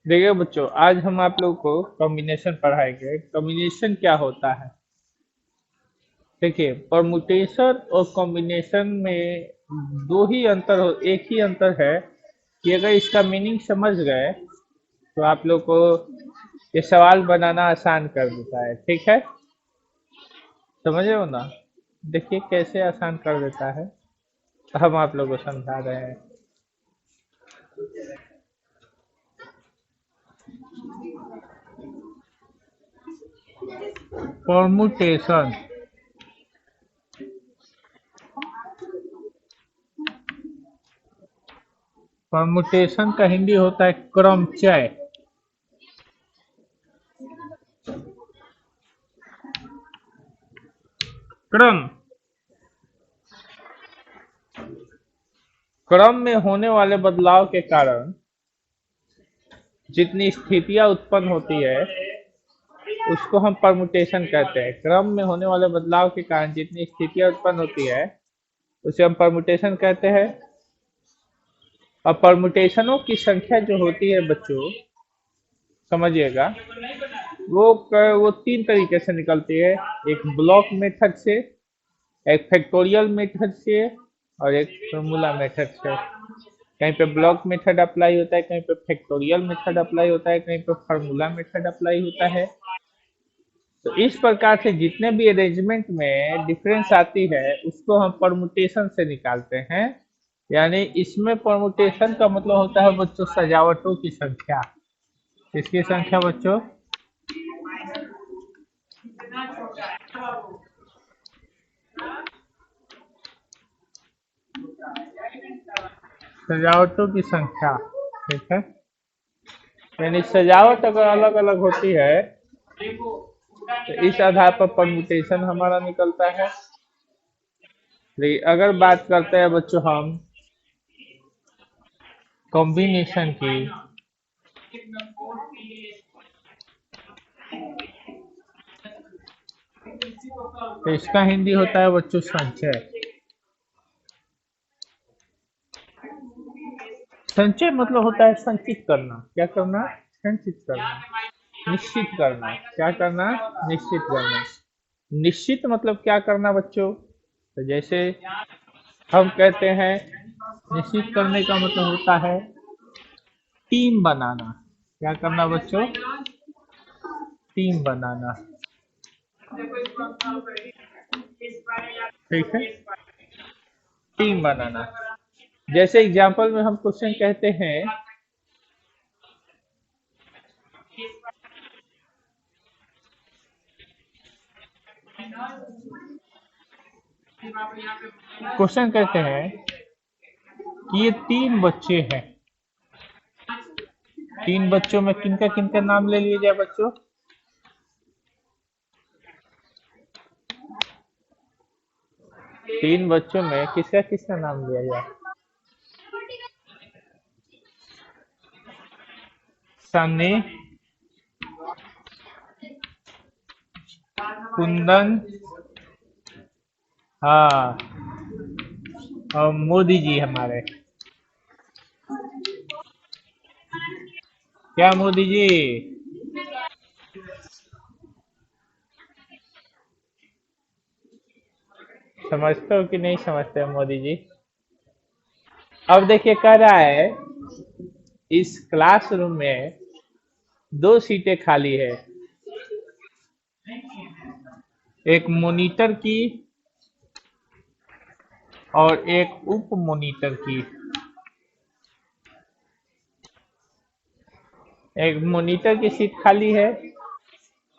देखिए बच्चों, आज हम आप लोग को कॉम्बिनेशन पढ़ाएंगे। कॉम्बिनेशन क्या होता है, देखिए परमुटेशन और कॉम्बिनेशन में दो ही अंतर हो, एक ही अंतर है कि अगर इसका मीनिंग समझ गए तो आप लोग को ये सवाल बनाना आसान कर देता है। ठीक है, समझे हो ना। देखिए कैसे आसान कर देता है, हम आप लोग को समझा रहे हैं। परमुटेशन परमुटेशन का हिंदी होता है क्रमचय। क्रम क्रम में होने वाले बदलाव के कारण जितनी स्थितियां उत्पन्न होती है उसको हम परमुटेशन कहते हैं। क्रम में होने वाले बदलाव के कारण जितनी स्थितियां उत्पन्न होती है उसे हम परमुटेशन कहते हैं। और परमुटेशनों की संख्या जो होती है बच्चों, समझिएगा, वो तीन तरीके से निकलती है। एक ब्लॉक मेथड से, एक फैक्टोरियल मेथड से, और एक फॉर्मूला मेथड से। कहीं पे ब्लॉक मेथड अप्लाई होता है, कहीं पे फैक्टोरियल मेथड अप्लाई होता है, कहीं पे फार्मूला मेथड अप्लाई होता है। तो इस प्रकार से जितने भी अरेंजमेंट में डिफरेंस आती है उसको हम परमुटेशन से निकालते हैं। यानी इसमें परमुटेशन का मतलब होता है बच्चों सजावटों की संख्या। किसकी संख्या बच्चों, सजावटों की संख्या। ठीक है, यानी सजावट अगर अलग अलग होती है तो इस आधार पर परमुटेशन हमारा निकलता है। लेकिन अगर बात करते हैं बच्चों हम कॉम्बिनेशन की, तो इसका हिंदी होता है बच्चों संचय। संचय मतलब होता है संचित करना। क्या करना? संचित करना, निश्चित करना। क्या करना? निश्चित करना। निश्चित मतलब क्या करना बच्चों? तो जैसे हम कहते हैं निश्चित करने का मतलब होता है टीम बनाना। क्या करना बच्चों? टीम बनाना। ठीक है, टीम बनाना। जैसे एग्जाम्पल में हम क्वेश्चन कहते हैं क्वेश्चन कहते हैं कि ये तीन बच्चे हैं। तीन बच्चों में किनका किनका नाम ले लिया जाए बच्चों? तीन बच्चों में किसका किसका नाम लिया जाए? सनी, कुंदन, हाँ, और मोदी जी हमारे। क्या मोदी जी? समझते हो कि नहीं समझते हो मोदी जी? अब देखिए कह रहा है इस क्लासरूम में दो सीटें खाली है, एक मॉनिटर की और एक उप मॉनिटर की। एक मॉनिटर की सीट खाली है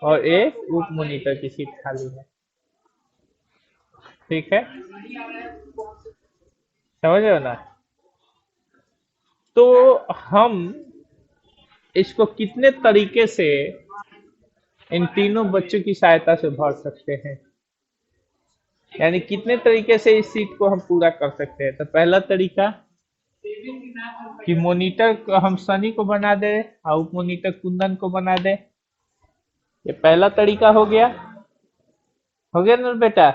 और एक उप मॉनिटर की सीट खाली है। ठीक है, समझ रहे हो ना? तो हम इसको कितने तरीके से इन तीनों बच्चों की सहायता से भर सकते हैं, यानी कितने तरीके से इस सीट को हम पूरा कर सकते हैं? तो पहला तरीका कि मॉनिटर को हम सनी को बना दे और उप मॉनिटर कुंदन को बना दे। ये पहला तरीका हो गया ना बेटा?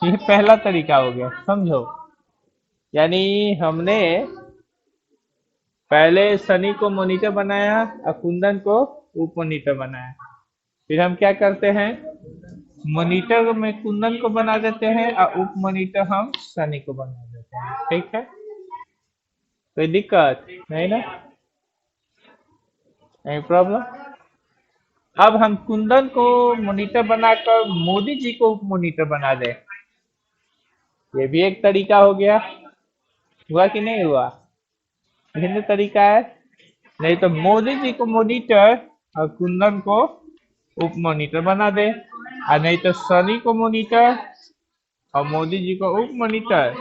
ये पहला तरीका हो गया, समझो। यानी हमने पहले सनी को मॉनिटर बनाया और कुंदन को उप मॉनिटर बनाया। फिर हम क्या करते हैं, मॉनिटर में कुंदन को बना देते हैं और उप मॉनिटर हम सनी को बना देते हैं। ठीक है, कोई दिक्कत नहीं ना? नहीं प्रॉब्लम। अब हम कुंदन को मॉनिटर बनाकर मोदी जी को उप मॉनिटर बना दे, ये भी एक तरीका हो गया। हुआ कि नहीं हुआ? भिन्न तरीका है। नहीं तो मोदी जी को मॉनिटर और कुंदन को उप मॉनिटर बना दे, और नहीं तो सनी को मॉनिटर और मोदी जी को उप मॉनिटर,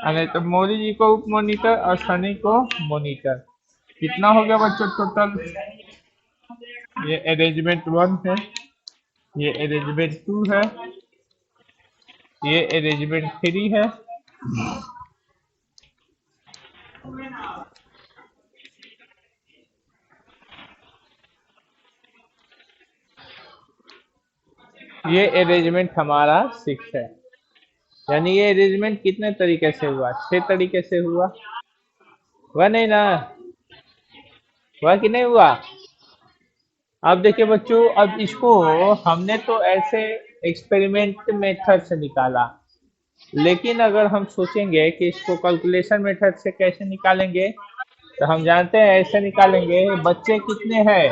और नहीं तो मोदी जी को उप मॉनिटर और सनी को मॉनिटर। कितना हो गया बच्चों टोटल? ये अरेंजमेंट 1 है, ये अरेंजमेंट 2 है, ये अरेंजमेंट 3 है। ये अरेंजमेंट हमारा 6 है। यानी ये अरेंजमेंट कितने तरीके से हुआ? 6 तरीके से हुआ। हुआ नहीं ना? हुआ कि नहीं हुआ? अब देखिए बच्चों, अब इसको हमने तो ऐसे एक्सपेरिमेंट मेथड से निकाला, लेकिन अगर हम सोचेंगे कि इसको कैलकुलेशन मेथड से कैसे निकालेंगे, तो हम जानते हैं ऐसे निकालेंगे। बच्चे कितने हैं?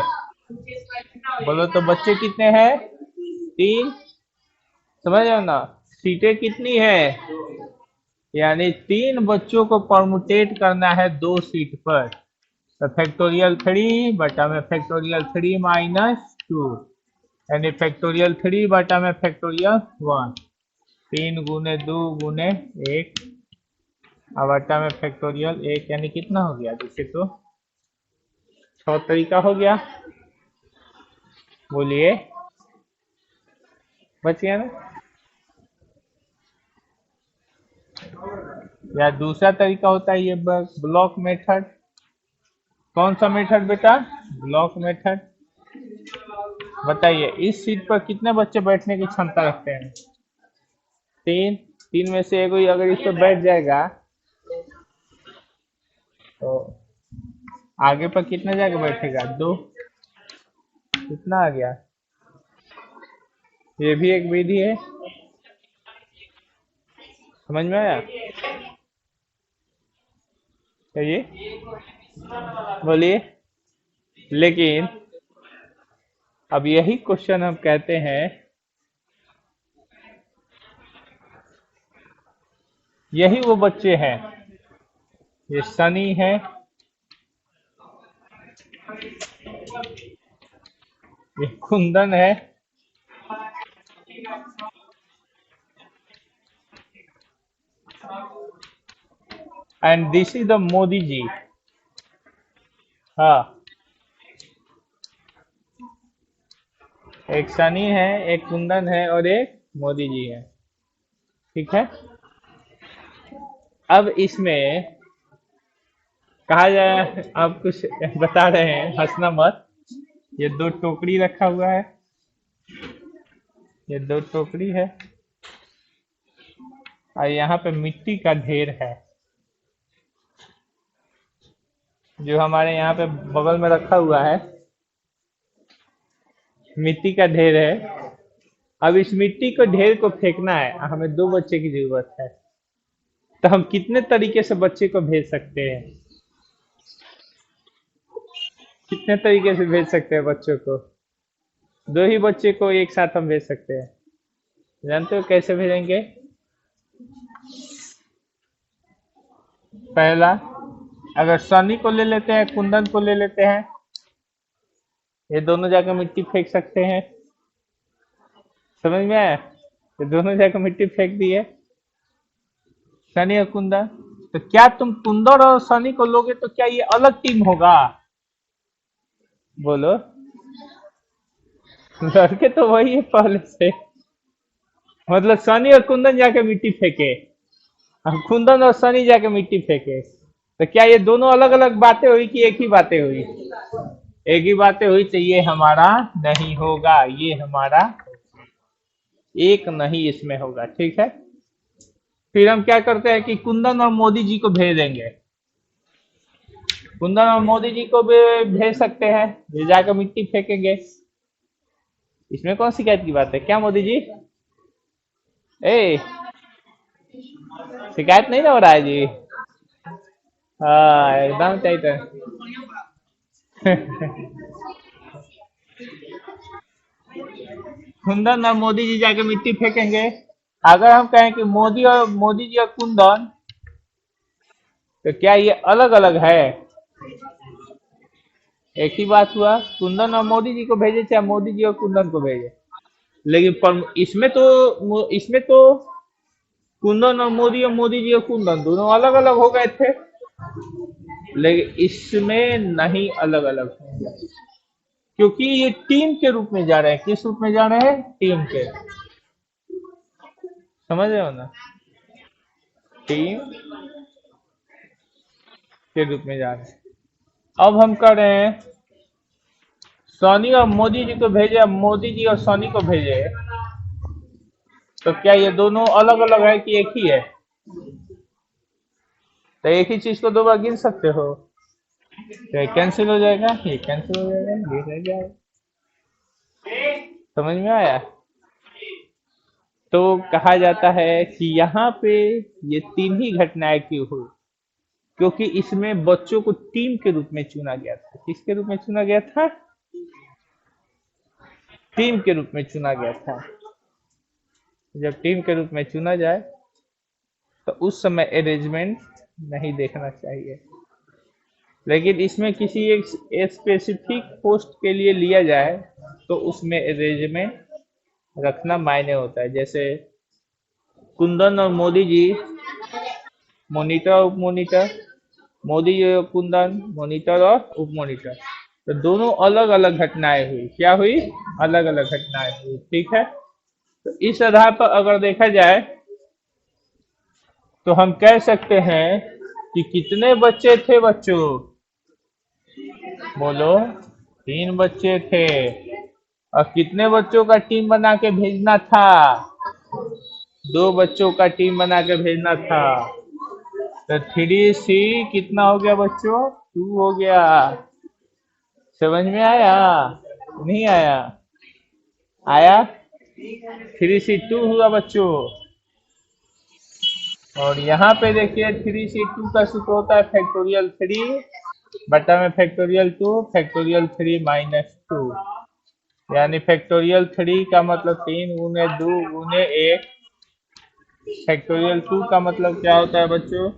बोलो तो बच्चे कितने हैं? 3। समझ रहे हो ना? सीटें कितनी है? यानी 3 बच्चों को परमुटेट करना है 2 सीट पर। तो फैक्टोरियल 3 बटा में फैक्टोरियल 3 माइनस 2, यानी फैक्टोरियल 3 बटा में फैक्टोरियल 1। 3 गुने 2 गुने 1 और बटा में फैक्टोरियल 1, यानी कितना हो गया? देखिए तो 6 तरीका हो गया। बोलिए, बच गया ना? या दूसरा तरीका होता है ये ब्लॉक मेथड। कौन सा मेथड बेटा? Block method. बताइए इस सीट पर कितने बच्चे बैठने की क्षमता रखते हैं? तीन। तीन में से कोई अगर इस पर बैठ जाएगा तो आगे पर कितने जाके बैठेगा? दो। कितना आ गया? ये भी एक विधि है। समझ में आया? कहिए, बोलिए। लेकिन अब यही क्वेश्चन हम कहते हैं, यही वो बच्चे हैं, ये सनी है, ये कुंदन है, and this is the Modi ji. हाँ, एक सनी है, एक कुंदन है और एक मोदी जी है। ठीक है। अब इसमें कहा जाए, आप कुछ बता रहे हैं, हंसना मत। ये दो टोकरी रखा हुआ है, ये दो टोकरी है, और यहाँ पे मिट्टी का ढेर है जो हमारे यहाँ पे बगल में रखा हुआ है। मिट्टी का ढेर है। अब इस मिट्टी को ढेर को फेंकना है, हमें दो बच्चे की जरूरत है। तो हम कितने तरीके से बच्चे को भेज सकते हैं? कितने तरीके से भेज सकते हैं बच्चों को? दो ही बच्चे को एक साथ हम भेज सकते हैं। जानते हो कैसे भेजेंगे? पहला, अगर सनी को ले लेते हैं, कुंदन को ले लेते हैं, ये दोनों जाकर मिट्टी फेंक सकते हैं। समझ में आया? ये दोनों जाकर मिट्टी फेंक दिए, सनी और कुंदन। तो क्या तुम कुंदन और सनी को लोगे तो क्या ये अलग टीम होगा? बोलो। लड़के तो वही है पहले से। मतलब सनी और कुंदन जाके मिट्टी फेंके, अब कुंदन और सनी जाके मिट्टी फेंके, तो क्या ये दोनों अलग अलग बातें हुई कि एक ही बातें हुई? एक ही बातें हुई, तो ये हमारा नहीं होगा, ये हमारा एक नहीं इसमें होगा। ठीक है। फिर हम क्या करते हैं कि कुंदन और मोदी जी को भेज देंगे। कुंदन और मोदी जी को भी भेज सकते हैं, ये जाकर मिट्टी फेंकेंगे। इसमें कौन शिकायत की बात है? क्या मोदी जी? ए, शिकायत नहीं ना हो रहा है जी? हाँ, एकदम सही था। कुंदन और मोदी जी जाके मिट्टी फेंकेंगे। अगर हम कहें कि मोदी जी और कुंदन, तो क्या ये अलग अलग है? एक ही बात हुआ, कुंदन और मोदी जी को भेजे चाहे मोदी जी और कुंदन को भेजे। लेकिन इसमें तो कुंदन और मोदी जी और कुंदन दोनों अलग अलग हो गए थे, लेकिन इसमें नहीं अलग अलग होंगे, क्योंकि ये टीम के रूप में जा रहे हैं। किस रूप में जा रहे हैं? टीम के। समझ रहे हो ना? टीम के रूप में जा रहे हैं। अब हम कर रहे हैं, सनी और मोदी जी को भेजे, मोदी जी और सनी को भेजे, तो क्या ये दोनों अलग अलग है कि एक ही है? तो एक ही चीज को दो बार गिन सकते हो, तो ये कैंसिल हो जाएगा, ये कैंसिल हो जाएगा, ये रह जाएगा। समझ में आया? तो कहा जाता है कि यहाँ पे ये तीन ही घटनाएं क्यों हुई, क्योंकि इसमें बच्चों को टीम के रूप में चुना गया था। किसके रूप में चुना गया था? टीम के रूप में चुना गया था। जब टीम के रूप में चुना जाए तो उस समय अरेंजमेंट नहीं देखना चाहिए, लेकिन इसमें किसी एक स्पेसिफिक पोस्ट के लिए लिया जाए तो उसमें अरेंजमेंट रखना मायने होता है। जैसे कुंदन और मोदी जी मॉनिटर और उप मॉनिटर, मोदी जी और कुंदन मॉनिटर और उप मॉनिटर, तो दोनों अलग अलग घटनाएं हुई। क्या हुई? अलग अलग घटनाएं हुई। ठीक है। तो इस आधार पर अगर देखा जाए तो हम कह सकते हैं कि कितने बच्चे थे बच्चों? बोलो। 3 बच्चे थे। और कितने बच्चों का टीम बना के भेजना था? 2 बच्चों का टीम बना के भेजना था। तो 3C कितना हो गया बच्चों? 2 हो गया। समझ में आया? नहीं आया? आया। 3C 2 हुआ बच्चों। और यहाँ पे देखिए 3C 2 का सूत्र होता है फैक्टोरियल 3 बटा में फैक्टोरियल 2 यानी फैक्टोरियल 3 का मतलब 3 गुने 2 गुने 1। फैक्टोरियल 2 का मतलब क्या होता है बच्चों?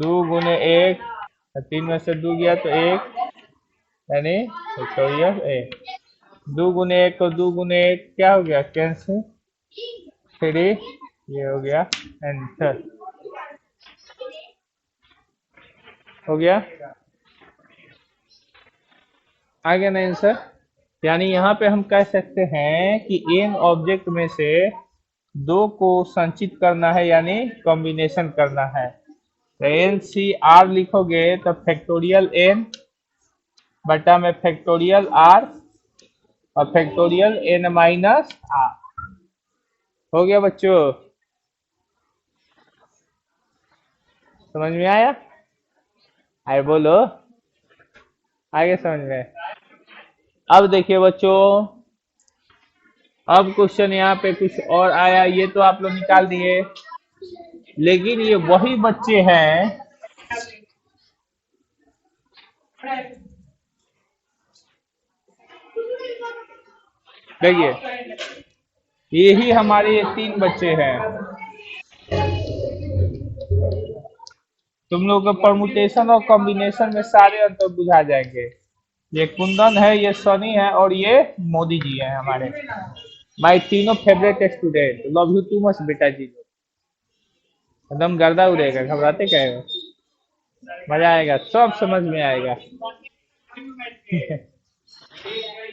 2 गुने 1। 3 में से 2 गया तो 1, यानी फैक्टोरियल 1। 2 गुने 1 को 2 गुने 1 क्या हो गया? कैंसिल। 3। ये हो गया आंसर। हो गया। आ गया ना आंसर? यानी यहाँ पे हम कह सकते हैं कि n ऑब्जेक्ट में से 2 को संचित करना है, यानी कॉम्बिनेशन करना है। तो NCR लिखोगे तो फैक्टोरियल n बटा में फैक्टोरियल r और फैक्टोरियल n माइनस r। हो गया बच्चों? समझ में आया? आए बोलो। आगे समझ में? अब देखिए बच्चों, अब क्वेश्चन यहाँ पे कुछ और आया, ये तो आप लोग निकाल दिए, लेकिन ये वही बच्चे हैं। देखिए, यही हमारे ये 3 बच्चे हैं। तुम लोग का परमुटेशन और कॉम्बिनेशन में सारे अंतर बुझा जाएंगे। ये कुंदन है, ये सनी है, और ये मोदी जी है हमारे। माय तीनों favourite student, love you too much बेटा जी। एकदम गर्दा उड़ेगा, घबराते क्या हो? मजा आएगा, सब समझ में आएगा।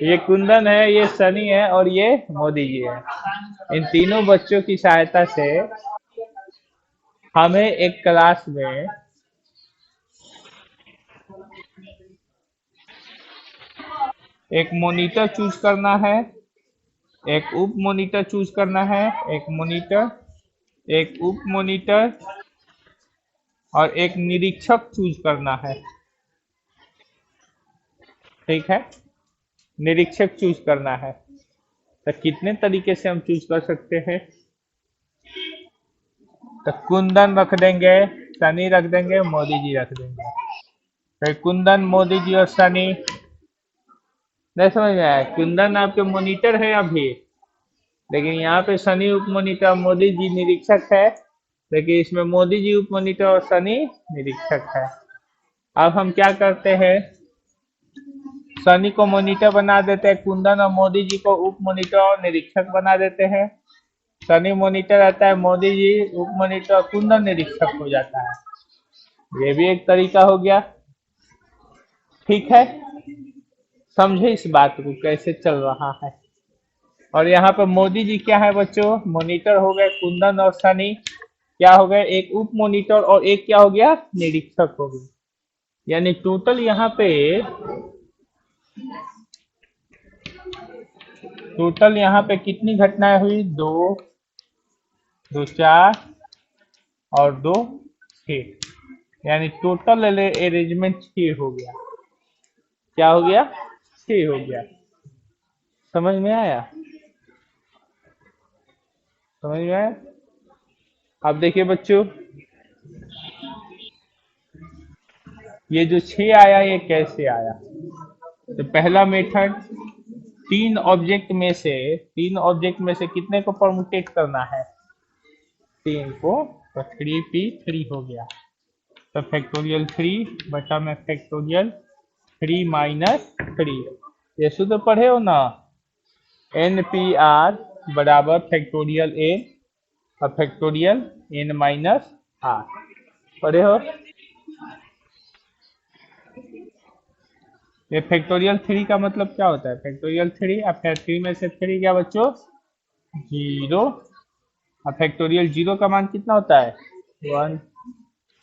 ये कुंदन है, ये सनी है, और ये मोदी जी है। इन तीनों बच्चों की सहायता से हमें एक क्लास में एक मॉनिटर चूज करना है, एक उप मॉनिटर चूज करना है, एक मॉनिटर, एक उप मॉनिटर और एक निरीक्षक चूज करना है। ठीक है, निरीक्षक चूज करना है। तो कितने तरीके से हम चूज कर सकते हैं? तो कुंदन रख देंगे, सनी रख देंगे, मोदी जी रख देंगे। फिर कुंदन, मोदी जी और सनी। नहीं समझ में आया? कुंदन आपके मॉनिटर है अभी, लेकिन यहाँ पे सनी उप मॉनिटर, मोदी जी निरीक्षक है। लेकिन इसमें मोदी जी उप मॉनिटर और सनी निरीक्षक है। अब हम क्या करते हैं, सनी को मॉनिटर बना देते हैं, कुंदन और मोदी जी को उप मॉनिटर और निरीक्षक बना देते हैं। सनी मॉनिटर रहता है, मोदी जी उप मॉनिटर और कुंदन निरीक्षक हो जाता है। ये भी एक तरीका हो गया। ठीक है, समझे इस बात को कैसे चल रहा है? और यहाँ पर मोदी जी क्या है बच्चों? मॉनिटर हो गए कुंदन और सनी, क्या हो गए? एक उप मॉनिटर और एक क्या हो गया? निरीक्षक हो गया। यानी टोटल यहाँ पे कितनी घटनाएं हुई? 2, 2 4 और 2 6। यानी टोटल अरेंजमेंट 6 हो गया। क्या हो गया? 6 हो गया। समझ में आया? समझ में आया? अब देखिए बच्चों, ये जो 6 आया, ये कैसे आया? तो पहला मेथड, तीन ऑब्जेक्ट में से कितने को परमुटेट करना है? 3 को। तो 3p3 हो गया। तो फैक्टोरियल 3 बटा में फैक्टोरियल 3 - 3। ये सूत्र पढ़े हो ना? NPR बराबर फैक्टोरियल 1 और फैक्टोरियल n - r। पढ़े हो? ये फैक्टोरियल 3 का मतलब क्या होता है? फैक्टोरियल 3 अब 3 में से 3 क्या बच्चों? 0। अब फैक्टोरियल 0 का मान कितना होता है 1।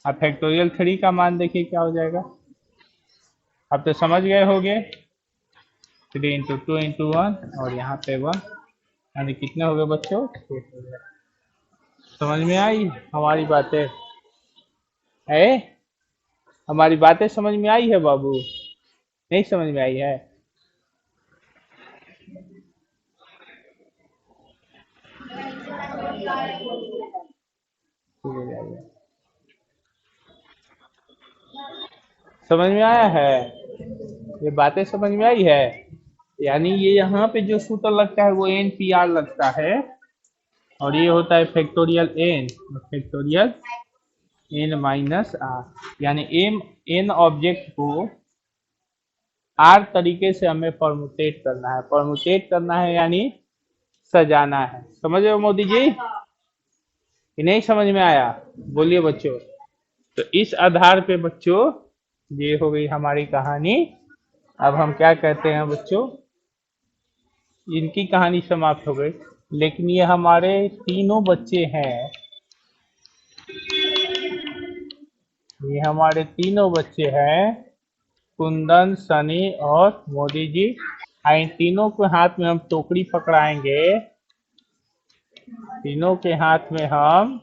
अब फैक्टोरियल 3 का मान देखिए क्या हो जाएगा। अब तो समझ गए होंगे 3 × 2 × 1 और यहाँ पे 1 यानी कितने हो गए बच्चों 8 हो गए। समझ में आई हमारी बातें है। हमारी बातें समझ में आई है बाबू नहीं समझ में आई है। ठीक है जाइए। समझ में आया है ये बातें समझ में आई है। यानी ये यहाँ पे जो सूत्र लगता है वो एन पी आर लगता है और ये होता है factorial N factorial N minus R यानी एम एन ऑब्जेक्ट को आर तरीके से हमें फॉर्मुलेट करना है। फॉर्मुलेट करना है यानी सजाना है। समझ रहे हो मोदी जी कि नहीं समझ में आया बोलिए बच्चों। तो इस आधार पे बच्चों ये हो गई हमारी कहानी। अब हम क्या कहते हैं बच्चों इनकी कहानी समाप्त हो गई। लेकिन ये हमारे तीनों बच्चे हैं ये हमारे तीनों बच्चे हैं कुंदन सनी और मोदी जी। इन तीनों के हाथ में हम टोकरी पकड़ाएंगे। तीनों के हाथ में हम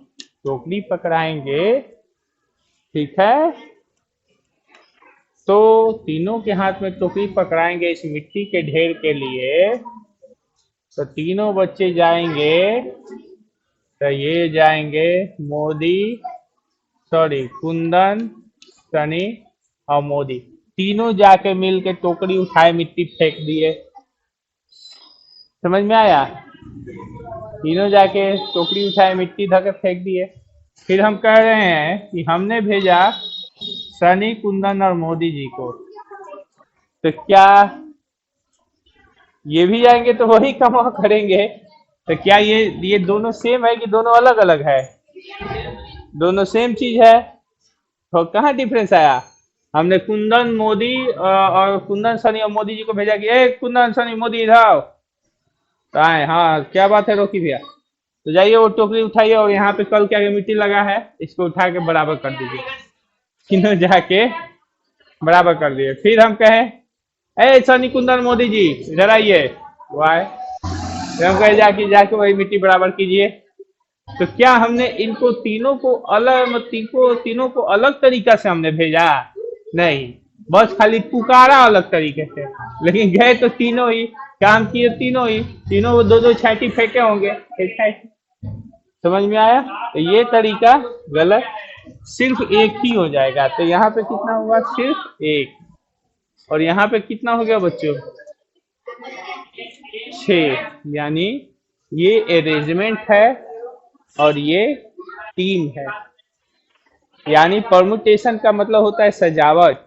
टोकरी पकड़ाएंगे। ठीक है तो तीनों के हाथ में टोकरी पकड़ाएंगे इस मिट्टी के ढेर के लिए। तो तीनों बच्चे जाएंगे तो ये जाएंगे मोदी सॉरी कुंदन सनी और मोदी तीनों जाके मिल के टोकरी उठाए मिट्टी फेंक दिए। समझ में आया तीनों जाके टोकरी उठाए मिट्टी धके फेंक दिए। फिर हम कह रहे हैं कि हमने भेजा सनी कुंदन और मोदी जी को। तो क्या ये भी जाएंगे तो वही कमा करेंगे। तो क्या ये दोनों सेम है कि दोनों अलग अलग है। दोनों सेम चीज है तो कहाँ डिफरेंस आया। हमने कुंदन मोदी और कुंदन सनी और मोदी जी को भेजा कि ए कुंदन सनी मोदी इधर आओ। तो आए हाँ क्या बात है रोकी भैया। तो जाइए वो टोकरी उठाइए और यहाँ पे कल के आगे मिट्टी लगा है इसको उठा के बराबर कर दीजिए। तीनों जाके बराबर कर दिए। फिर हम कहें ए सनी कुंदन मोदी जी इधर आइए वो आए। फिर हम कहे जाके जाके वही मिट्टी बराबर कीजिए। तो क्या हमने इनको तीनों को अलग तरीका से हमने भेजा नहीं बस खाली पुकारा अलग तरीके से लेकिन गए तो तीनों ही काम किए तीनों ही तीनों वो दो दो छाती फेंके होंगे एक छाती। समझ में आया तो ये तरीका गलत सिर्फ एक ही हो जाएगा। तो यहाँ पे कितना हुआ सिर्फ एक और यहाँ पे कितना हो गया बच्चों 6 यानी ये अरेंजमेंट है और ये टीम है। यानी परमुटेशन का मतलब होता है सजावट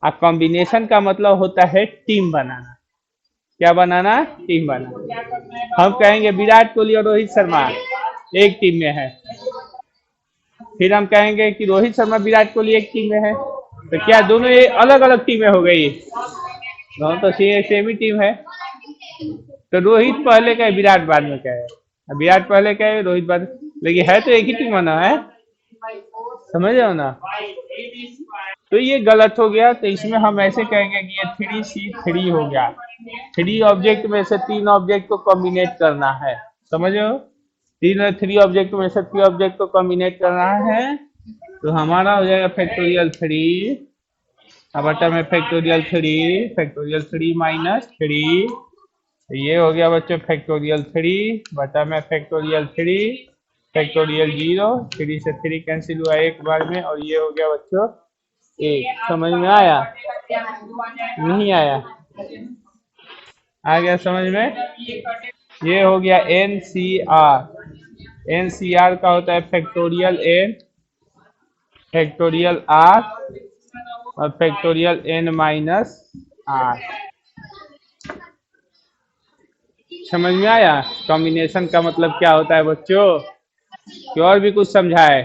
और कॉम्बिनेशन का मतलब होता है टीम बनाना। क्या बनाना टीम बनाना। हम कहेंगे विराट कोहली और रोहित शर्मा एक टीम में है। फिर हम कहेंगे कि रोहित शर्मा विराट कोहली एक टीम में है। तो क्या दोनों ये अलग अलग टीमें हो गई। दोनों तो सेम ही टीम है। तो रोहित पहले का है विराट बाद में क्या है। विराट पहले का है रोहित बाद लेकिन है तो एक ही टीम बना है। समझ रहे हो ना। तो ये गलत हो गया। तो इसमें हम ऐसे कहेंगे कि ये 3C3 हो गया। 3 ऑब्जेक्ट में से 3 ऑब्जेक्ट को कॉम्बिनेट करना है। समझ रहे हो 3 ऑब्जेक्ट में से 3 ऑब्जेक्ट को कॉम्बिनेट करना है। तो हमारा हो जाएगा फैक्टोरियल 3 अब बटा में फैक्टोरियल 3 -3 ये हो गया बच्चों फैक्टोरियल 3 बटा में फैक्टोरियल 0 3 से 3 कैंसिल हुआ एक बार में और ये हो गया बच्चों 1। समझ में आया नहीं आया आ गया समझ में। ये हो गया एन सी आर का होता है फैक्टोरियल 8 और फैक्टोरियल n-r। समझ में आया कॉम्बिनेशन का मतलब क्या होता है बच्चों कि और भी कुछ समझाए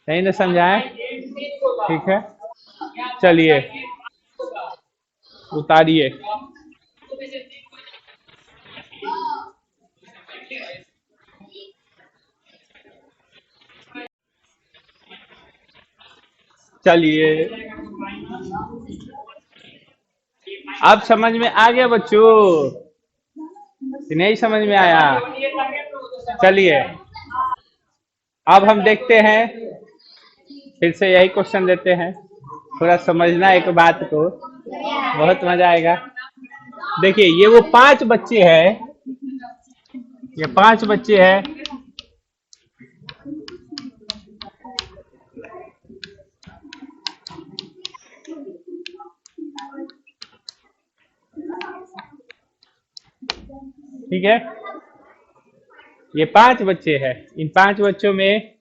नहीं ना समझाए। ठीक है चलिए उतारिए। चलिए, अब समझ में आ गया बच्चों कि नहीं समझ में आया? चलिए, अब हम देखते हैं, फिर से यही क्वेश्चन देते हैं। थोड़ा समझना एक बात को, बहुत मजा आएगा। देखिए, ये वो 5 बच्चे हैं, ये 5 बच्चे हैं। ठीक है, ये 5 बच्चे हैं। इन 5 बच्चों में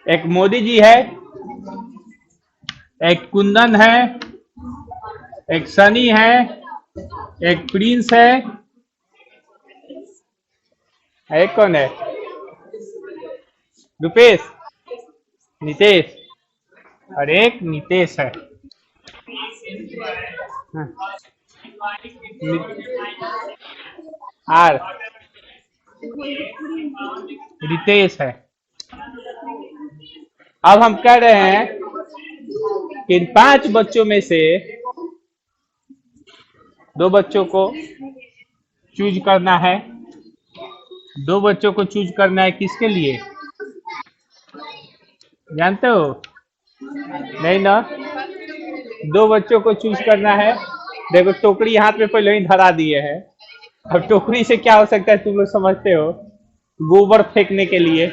एक मोदी जी है, एक कुंदन है, एक सनी है, एक प्रिंस है, एक कौन है? रुपेश, नितेश, और एक नितेश है। हाँ, आर रितेश है। अब हम कह रहे हैं कि इन 5 बच्चों में से 2 बच्चों को चूज करना है। 2 बच्चों को चूज करना है, किसके लिए? जानते हो? नहीं ना? 2 बच्चों को चूज करना है। देखो, टोकरी हाथ में पहले ही धरा दिए है। अब टोकरी से क्या हो सकता है तुम लोग समझते हो? गोबर फेंकने के लिए।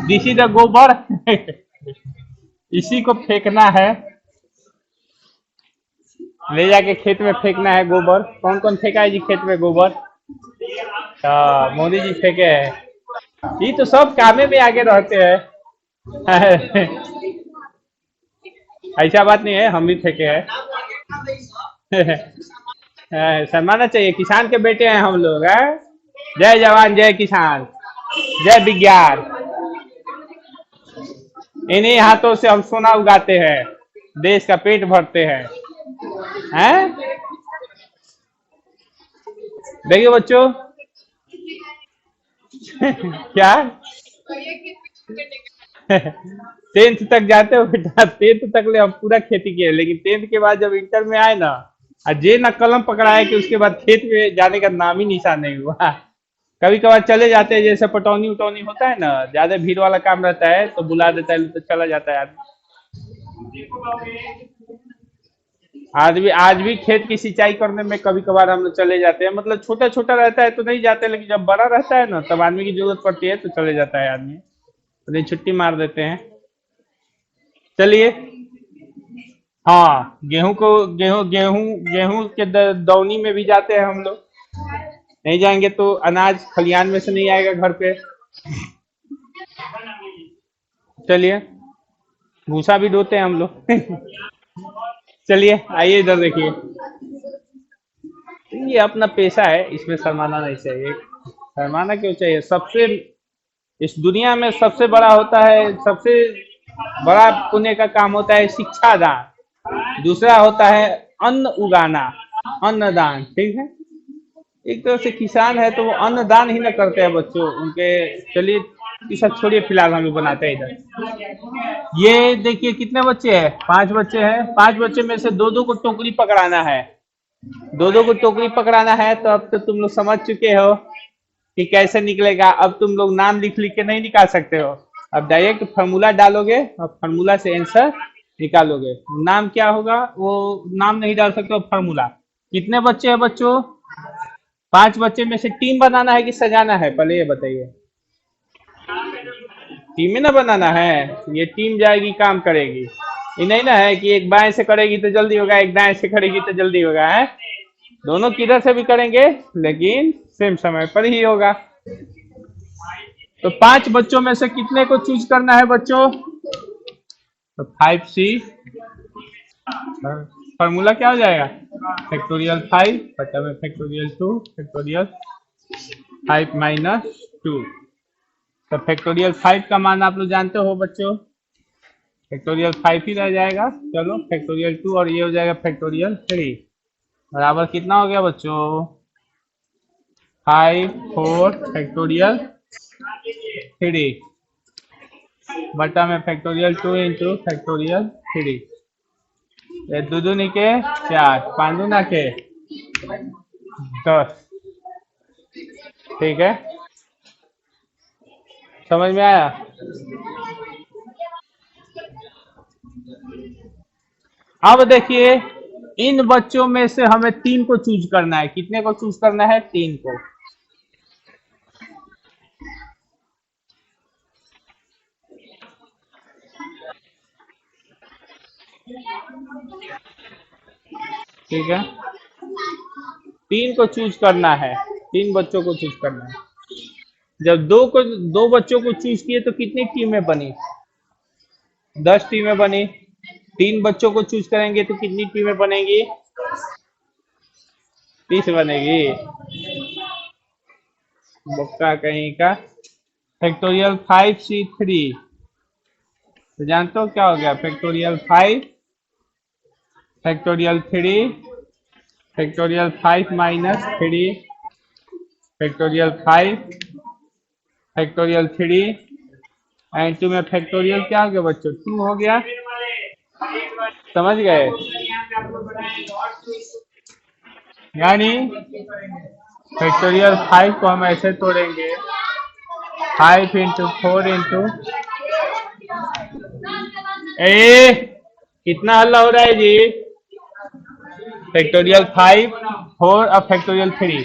दिस इज द गोबर। इसी को फेंकना है, ले जाके खेत में फेंकना है गोबर। कौन कौन फेंका है जी खेत में गोबर? मोदी जी फेंके हैं। ये तो सब कामे में आगे रहते हैं। ऐसा बात नहीं है, हम भी फेंके हैं। सम्मानना चाहिए, किसान के बेटे हैं हम लोग हैं। जय जवान जय किसान, जय विज्ञान। इन्हीं हाथों से हम सोना उगाते हैं, देश का पेट भरते हैं। हैं? देखिए बच्चों। क्या? 10th तक जाते हो बेटा? 10th तक ले हम पूरा खेती किए, लेकिन 10th के बाद जब इंटर में आए ना, जे ना कलम पकड़ाए कि उसके बाद खेत में जाने का नाम ही निशान नहीं हुआ। कभी कभार चले जाते हैं, जैसे पटौनी उटौनी होता है ना, ज्यादा भीड़ वाला काम रहता है तो बुला देता है, तो चला जाता है आदमी। आज भी खेत की सिंचाई करने में कभी कभार हम लोग चले जाते हैं। मतलब छोटा छोटा रहता है तो नहीं जाते, लेकिन जब बड़ा रहता है ना तब आदमी की जरूरत पड़ती है तो चले जाता है आदमी, तो नहीं छुट्टी मार देते हैं। चलिए। हाँ, गेहूं को, गेहूं गेहूं गेहूं के दौनी में भी जाते हैं हम लोग। नहीं जाएंगे तो अनाज खलियान में से नहीं आएगा घर पे। चलिए, भूसा भी ढोते हैं हम लोग। चलिए, आइए इधर देखिए। ये अपना पेशा है, इसमें शर्माना नहीं चाहिए। शर्माना क्यों चाहिए? सबसे, इस दुनिया में सबसे बड़ा होता है, सबसे बड़ा पुण्य का काम होता है शिक्षा दान। दूसरा होता है अन्न उगाना, अन्नदान। ठीक है? एक तरह से किसान है तो वो अन्नदान ही ना करते हैं बच्चों उनके। चलिए, ये सब छोड़िए, फिलहाल हम लोग बनाते हैं इधर। ये देखिए कितने बच्चे हैं? 5 बच्चे हैं। 5 बच्चे में से दो दो को टोकरी पकड़ाना है। दो दो को टोकरी पकड़ाना है, तो अब तो तुम लोग समझ चुके हो कि कैसे निकलेगा। अब तुम लोग नाम लिख लिख के नहीं निकाल सकते हो। अब डायरेक्ट फार्मूला डालोगे और फार्मूला से आंसर निकालोगे। नाम क्या होगा वो नाम नहीं डाल सकते हो, फार्मूला। कितने बच्चे हैं बच्चों? 5 बच्चे में से टीम बनाना है कि सजाना है, पहले ये बताइए। टीम में ना बनाना है, ये टीम जाएगी काम करेगी। ये नहीं ना है कि एक बाएं से करेगी तो जल्दी होगा, एक दाएं से करेगी तो जल्दी होगा है। दोनों किधर से भी करेंगे लेकिन सेम समय पर ही होगा। तो 5 बच्चों में से कितने को चूज करना है बच्चों? तो 5C, फॉर्मूला क्या हो जाएगा? फैक्टोरियल 5 बटा में फैक्टोरियल 2 फैक्टोरियल 5 - 2। तो फैक्टोरियल 5 का मान आप लोग जानते हो बच्चों, फैक्टोरियल 5 ही रह जाएगा। चलो, फैक्टोरियल 2 और ये हो जाएगा फैक्टोरियल 3, बराबर कितना हो गया बच्चों? 5 4 फैक्टोरियल 3। बटा में फैक्टोरियल 2 इंटू फैक्टोरियल 3। ये दो दूनी के 4, पाँच दूना के 10। ठीक है, समझ में आया? अब देखिए, इन बच्चों में से हमें 3 को चूज करना है। कितने को चूज करना है? 3 को। ठीक है, 3 को चूज करना है, 3 बच्चों को चूज करना है। जब दो बच्चों को चूज किए तो कितनी टीमें बनी? 10 टीमें बनी। 3 बच्चों को चूज करेंगे तो कितनी टीमें बनेगी? 30 बनेगी। बक्का कहीं का। फैक्टोरियल 5C3, तो जानते हो क्या हो गया? Factorial 5, factorial 3, factorial 5 minus 3, factorial 5, factorial 3 and 2 में फैक्टोरियल क्या हो गया बच्चों? 2 हो गया। समझ गए? यानी फैक्टोरियल 5 को हम ऐसे तोड़ेंगे, 5 इंटू 4 इंटू ए, कितना हल्ला हो रहा है जी? फैक्टोरियल 5, 4 और फैक्टोरियल 3,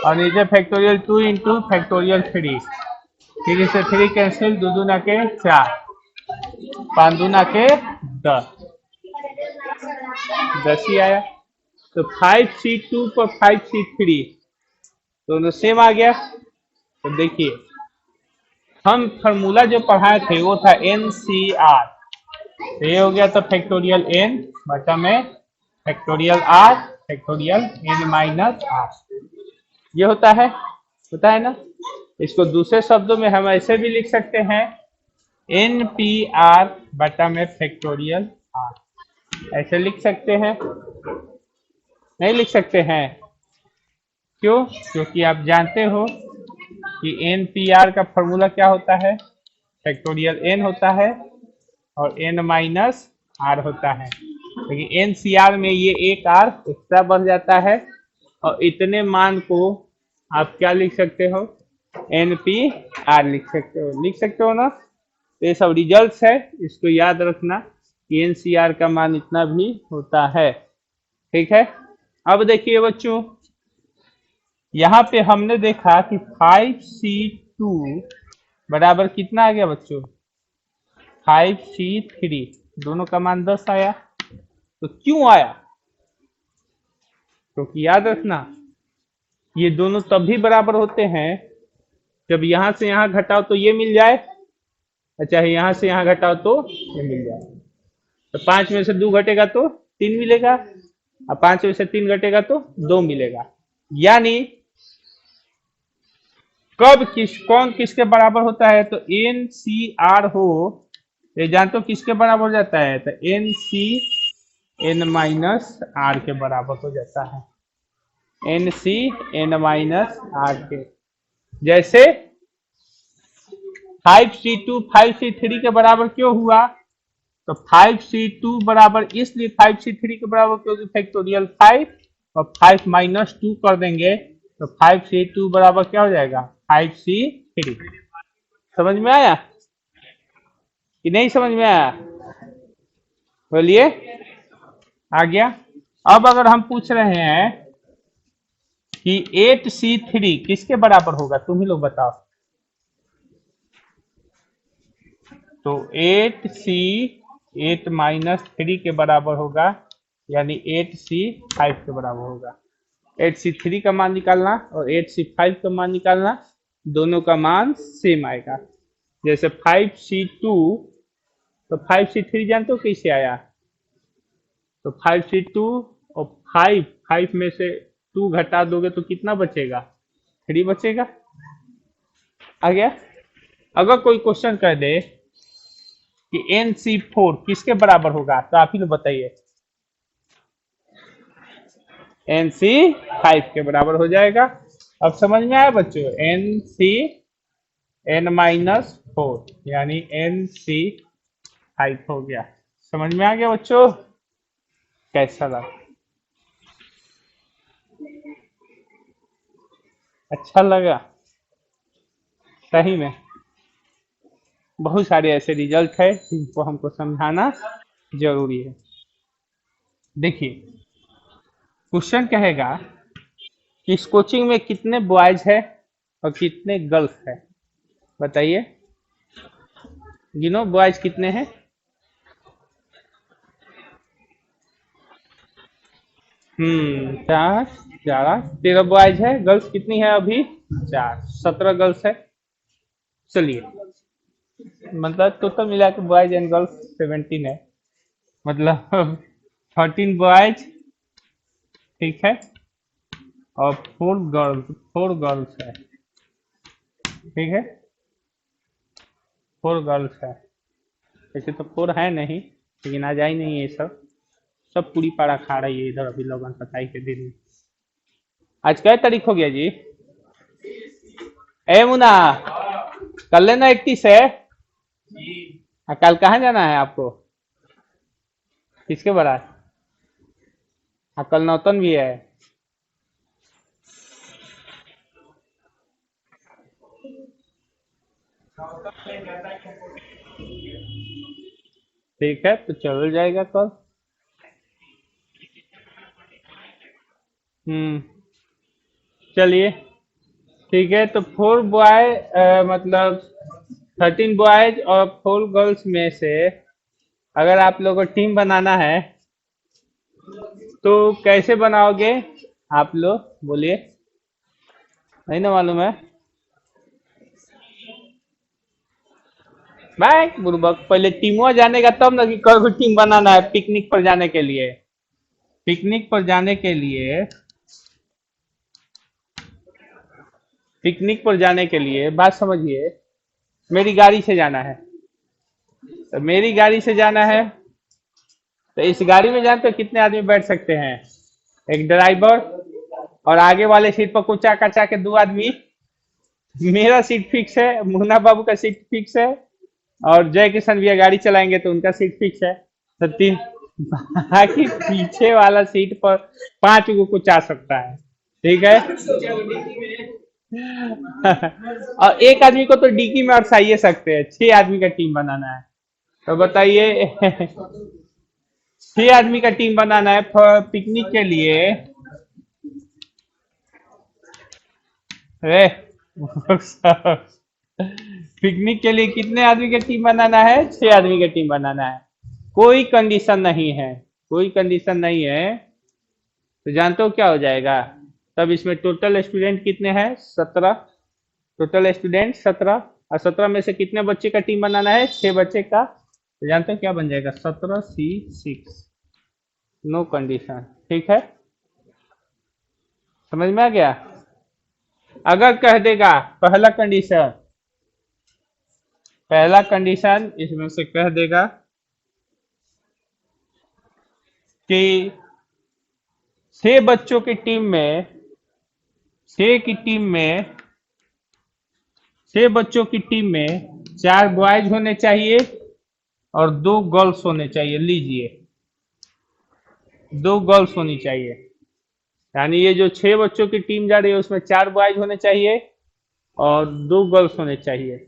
और नीचे फैक्टोरियल 2 इंटू फैक्टोरियल 3। फिर इसे 3 कैंसिल, दो दूना के 4, पाँच दूना के 10, 10 ही आया। तो 5C2 पर 5C3 दोनों सेम आ गया। तो देखिए, हम फॉर्मूला जो पढ़ाए थे वो था NCR, तो ये हो गया तो फैक्टोरियल n बटा में factorial r factorial n minus r, ये होता है ना? इसको दूसरे शब्दों में हम ऐसे भी लिख सकते हैं, NPR बटा में फैक्टोरियल r, ऐसे लिख सकते हैं। नहीं लिख सकते हैं? क्यों? क्योंकि आप जानते हो कि NPR का फॉर्मूला क्या होता है? फैक्टोरियल n होता है और n माइनस r होता है। लेकिन NCR में ये एक r एक्स्ट्रा बढ़ जाता है, और इतने मान को आप क्या लिख सकते हो? NPR लिख सकते हो ना? तो ये सब रिजल्ट्स है, इसको याद रखना कि NCR का मान इतना भी होता है। ठीक है, अब देखिए बच्चों, यहाँ पे हमने देखा कि 5C2 बराबर कितना आ गया बच्चों? 5C3, दोनों का मान 10 आया। तो क्यों आया? क्योंकि याद रखना, ये दोनों तभी बराबर होते हैं जब यहां से यहां घटाओ तो ये मिल जाए, चाहे यहां से यहां घटाओ तो ये मिल जाए। तो 5 में से 2 घटेगा तो 3 मिलेगा, और 5 में से 3 घटेगा तो 2 मिलेगा। यानी कब कौन किसके बराबर होता है? तो NCR हो, ये जानते हो किसके बराबर हो जाता है? तो NCN माइनस R के बराबर हो जाता है। NCN माइनस R के। जैसे 5C2 5C3 के बराबर क्यों हुआ? तो 5C2 बराबर इसलिए 5C3 के बराबर क्योंकि फैक्टोरियल 5 और 5 माइनस 2 कर देंगे तो 5C2 बराबर क्या हो जाएगा? 5C3। समझ में आया कि नहीं समझ में आया? बोलिए, आ गया? अब अगर हम पूछ रहे हैं कि 8C3 किसके बराबर होगा, तुम ही लोग बताओ। तो 8 माइनस 3 के बराबर होगा, यानी 8C5 के बराबर होगा। 8C3 का मान निकालना और 8C5 का मान निकालना, दोनों का मान सेम आएगा। जैसे 5C2, तो 5C3 जानते हो कैसे आया? तो 5C2 और 5 में से 2 घटा दोगे तो कितना बचेगा? 3 बचेगा। आ गया? अगर कोई क्वेश्चन कर दे कि NC4 किसके बराबर होगा, तो आप ही लोग बताइए। NC5 के बराबर हो जाएगा। अब समझ में आया बच्चों? n-4 यानी NC5 हो गया। समझ में आ गया बच्चों? कैसा लगा? अच्छा लगा? सही में बहुत सारे ऐसे रिजल्ट है जिनको हमको समझाना जरूरी है। देखिए, क्वेश्चन कहेगा कि इस कोचिंग में कितने बॉयज है और कितने गर्ल्स है, बताइए। गिनो, बॉयज कितने हैं? 4, 11, 13 बॉयज है। गर्ल्स कितनी है अभी? 4, 17 गर्ल्स है। चलिए, मतलब टोटल मिला के बॉयज एंड गर्ल्स 17 है, मतलब 13 बॉयज, ठीक है, और 4 गर्ल्स है, ठीक है, 4 गर्ल्स है। वैसे तो 4 है नहीं, लेकिन आ जा ही नहीं है ये सब। सब पूरी पारा खा रही है इधर अभी लगन पताई के दिन में। आज क्या तारीख हो गया जी? ए मुना, कर लेना 31 है। कल कहाँ जाना है आपको? किसके बारात? कल नौतन भी है। ठीक है, तो चल जाएगा कल। हम्म, चलिए, ठीक है। तो 4 बॉय, मतलब 13 बॉयज और 4 गर्ल्स में से अगर आप लोगों को टीम बनाना है तो कैसे बनाओगे? आप लोग बोलिए। नहीं ना मालूम है? भाई बुर्बक, पहले टीमवा जानेगा तब ना कि कौन टीम बनाना है पिकनिक पर जाने के लिए। पिकनिक पर जाने के लिए, पिकनिक पर जाने के लिए बात समझिए। मेरी गाड़ी से जाना है, तो मेरी गाड़ी से जाना है, तो इस गाड़ी में जानते हो कितने आदमी बैठ सकते हैं? एक ड्राइवर और आगे वाले सीट पर कुचा कचा के 2 आदमी। मेरा सीट फिक्स है, मुन्ना बाबू का सीट फिक्स है, और जय किशन भैया गाड़ी चलाएंगे तो उनका सीट फिक्स है। तो 3, बाकी पीछे वाला सीट पर 5 को कुचा सकता है, ठीक है। और एक आदमी को तो डिक्की में अड़साइए सकते हैं। 6 आदमी का टीम बनाना है, तो बताइए। 6 आदमी का टीम बनाना है पिकनिक के लिए। अरे पिकनिक के लिए कितने आदमी का टीम बनाना है? 6 आदमी का टीम बनाना है। कोई कंडीशन नहीं है, कोई कंडीशन नहीं है। तो जानते हो क्या हो जाएगा? तब इसमें टोटल स्टूडेंट कितने हैं? 17। टोटल स्टूडेंट 17, और 17 में से कितने बच्चे का टीम बनाना है? 6 बच्चे का। तो जानते हो क्या बन जाएगा? 17C6, नो कंडीशन, ठीक है। समझ में आ गया? अगर कह देगा पहला कंडीशन, पहला कंडीशन इसमें से कह देगा कि 6 बच्चों की टीम में, 6 की टीम में, 6 बच्चों की टीम में 4 बॉयज होने चाहिए और 2 गर्ल्स होने चाहिए। लीजिए, 2 गर्ल्स होनी चाहिए, यानी ये जो 6 बच्चों की टीम जा रही है उसमें 4 बॉयज होने चाहिए और 2 गर्ल्स होने चाहिए।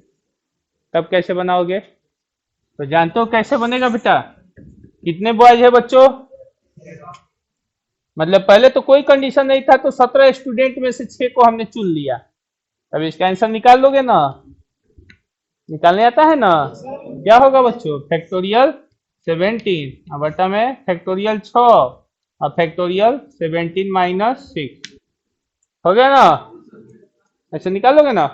तब कैसे बनाओगे? तो जानते हो कैसे बनेगा बेटा? कितने बॉयज है बच्चों? मतलब पहले तो कोई कंडीशन नहीं था, तो 17 स्टूडेंट में से 6 को हमने चुन लिया। अब इसका आंसर निकाल लोगे ना? निकालने आता है ना? क्या होगा बच्चों? फैक्टोरियल 17 और बटा में फैक्टोरियल 6 और फैक्टोरियल 17 - 6 हो गया ना? ऐसे निकाल लोगे ना?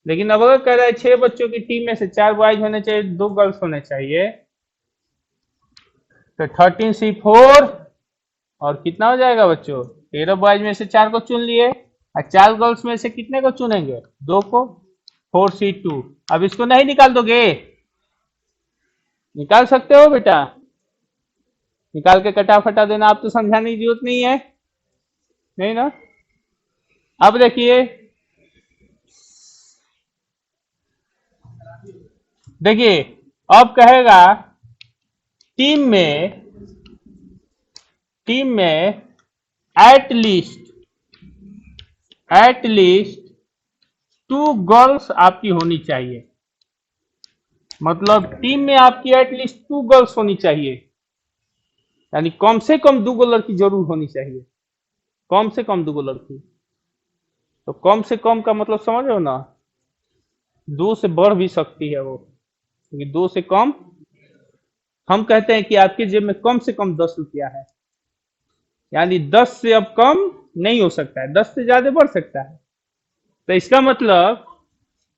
लेकिन अब अगर कह रहे हैं 6 बच्चों की टीम में से 4 बॉयज होने चाहिए, 2 गर्ल्स होने चाहिए, तो 13C4, और कितना हो जाएगा बच्चों? 13 बॉयज में से 4 को चुन लिए, और 4 गर्ल्स में से कितने को चुनेंगे? 2 को। 4C2। अब इसको नहीं निकाल दोगे? निकाल सकते हो बेटा, निकाल के कटा फटा देना, आप तो समझाने की जरूरत नहीं है, नहीं ना? अब देखिए, देखिए अब कहेगा टीम में एट लीस्ट 2 गर्ल्स आपकी होनी चाहिए। मतलब टीम में आपकी एटलीस्ट 2 गर्ल्स होनी चाहिए, यानी कम से कम 2 लड़की जरूर होनी चाहिए। कम से कम 2 लड़की। तो कम से कम का मतलब समझ रहे हो ना, 2 से बढ़ भी सकती है वो, क्योंकि 2 से कम हम कहते हैं कि आपके जेब में कम से कम 10 रुपया है, यानी 10 से अब कम नहीं हो सकता है, 10 से ज्यादा बढ़ सकता है। तो इसका मतलब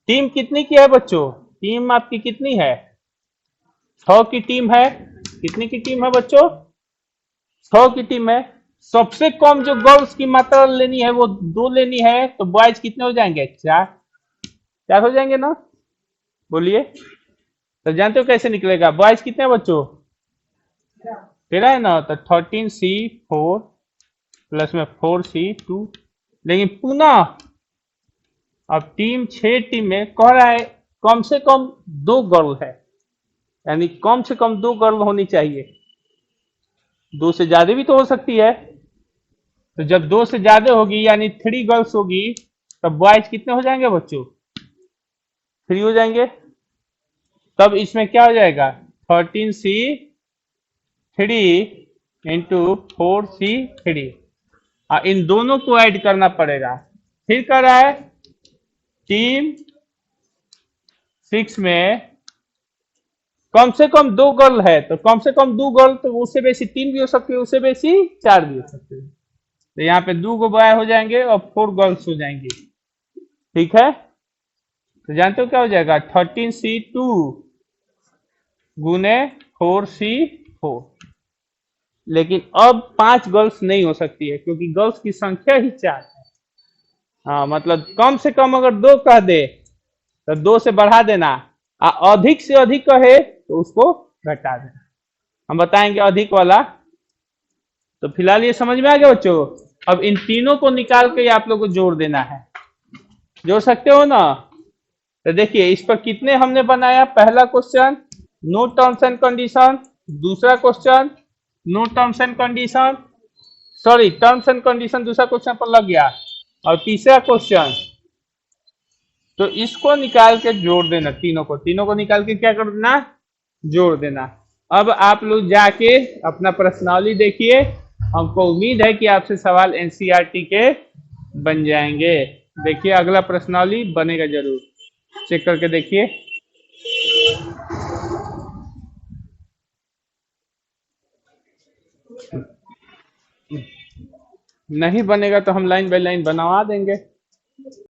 टीम कितनी की है बच्चों? टीम आपकी कितनी है? 6 की टीम है। कितनी की टीम है बच्चों? 6 की टीम है। सबसे कम जो गर्ल्स की मात्रा लेनी है वो 2 लेनी है, तो बॉयज कितने हो जाएंगे? 4। 4 हो जाएंगे ना? बोलिए। तो जानते हो कैसे निकलेगा? बॉयज कितने हैं बच्चों? 13 है ना, तो 13C4 प्लस में 4C2। लेकिन पुनः अब टीम 6 टीम में कह रहा है कम से कम 2 गर्ल है, यानी कम से कम 2 गर्ल होनी चाहिए। 2 से ज्यादा भी तो हो सकती है। तो जब 2 से ज्यादा होगी यानी 3 गर्ल्स होगी, तब बॉयज कितने हो जाएंगे बच्चों? 3 हो जाएंगे। तब इसमें क्या हो जाएगा? 13C3 into 4C3। इन दोनों को ऐड करना पड़ेगा। फिर कह रहा है टीम 6 में कम से कम 2 गर्ल है, तो कम से कम 2 गर्ल, तो उससे बेसी 3 भी हो सकती है, उससे बेसी 4 भी हो सकते हैं। तो यहाँ पे 2 बॉय हो जाएंगे और 4 गर्ल्स हो जाएंगी। ठीक है, तो जानते हो क्या हो जाएगा? 13C2 गुने 4C4। लेकिन अब 5 गर्ल्स नहीं हो सकती है, क्योंकि गर्ल्स की संख्या ही 4 है। हाँ, मतलब कम से कम अगर 2 कह दे तो 2 से बढ़ा देना, अधिक से अधिक कहे तो उसको घटा देना। हम बताएंगे अधिक वाला। तो फिलहाल ये समझ में आ गया बच्चों। अब इन तीनों को निकाल के आप लोग को जोड़ देना है। जोड़ सकते हो ना? तो देखिए इस पर कितने हमने बनाया। पहला question no terms and condition, दूसरा question no terms and condition, sorry terms and condition दूसरा क्वेश्चन पर लग गया, और तीसरा क्वेश्चन। तो इसको निकाल के जोड़ देना, तीनों को निकाल के क्या कर देना? जोड़ देना। अब आप लोग जाके अपना प्रश्नावली देखिए। हमको उम्मीद है कि आपसे सवाल एनसीईआरटी के बन जाएंगे। देखिए अगला प्रश्नावली बनेगा जरूर, चेक करके देखिए। नहीं बनेगा तो हम लाइन बाय लाइन बनवा देंगे।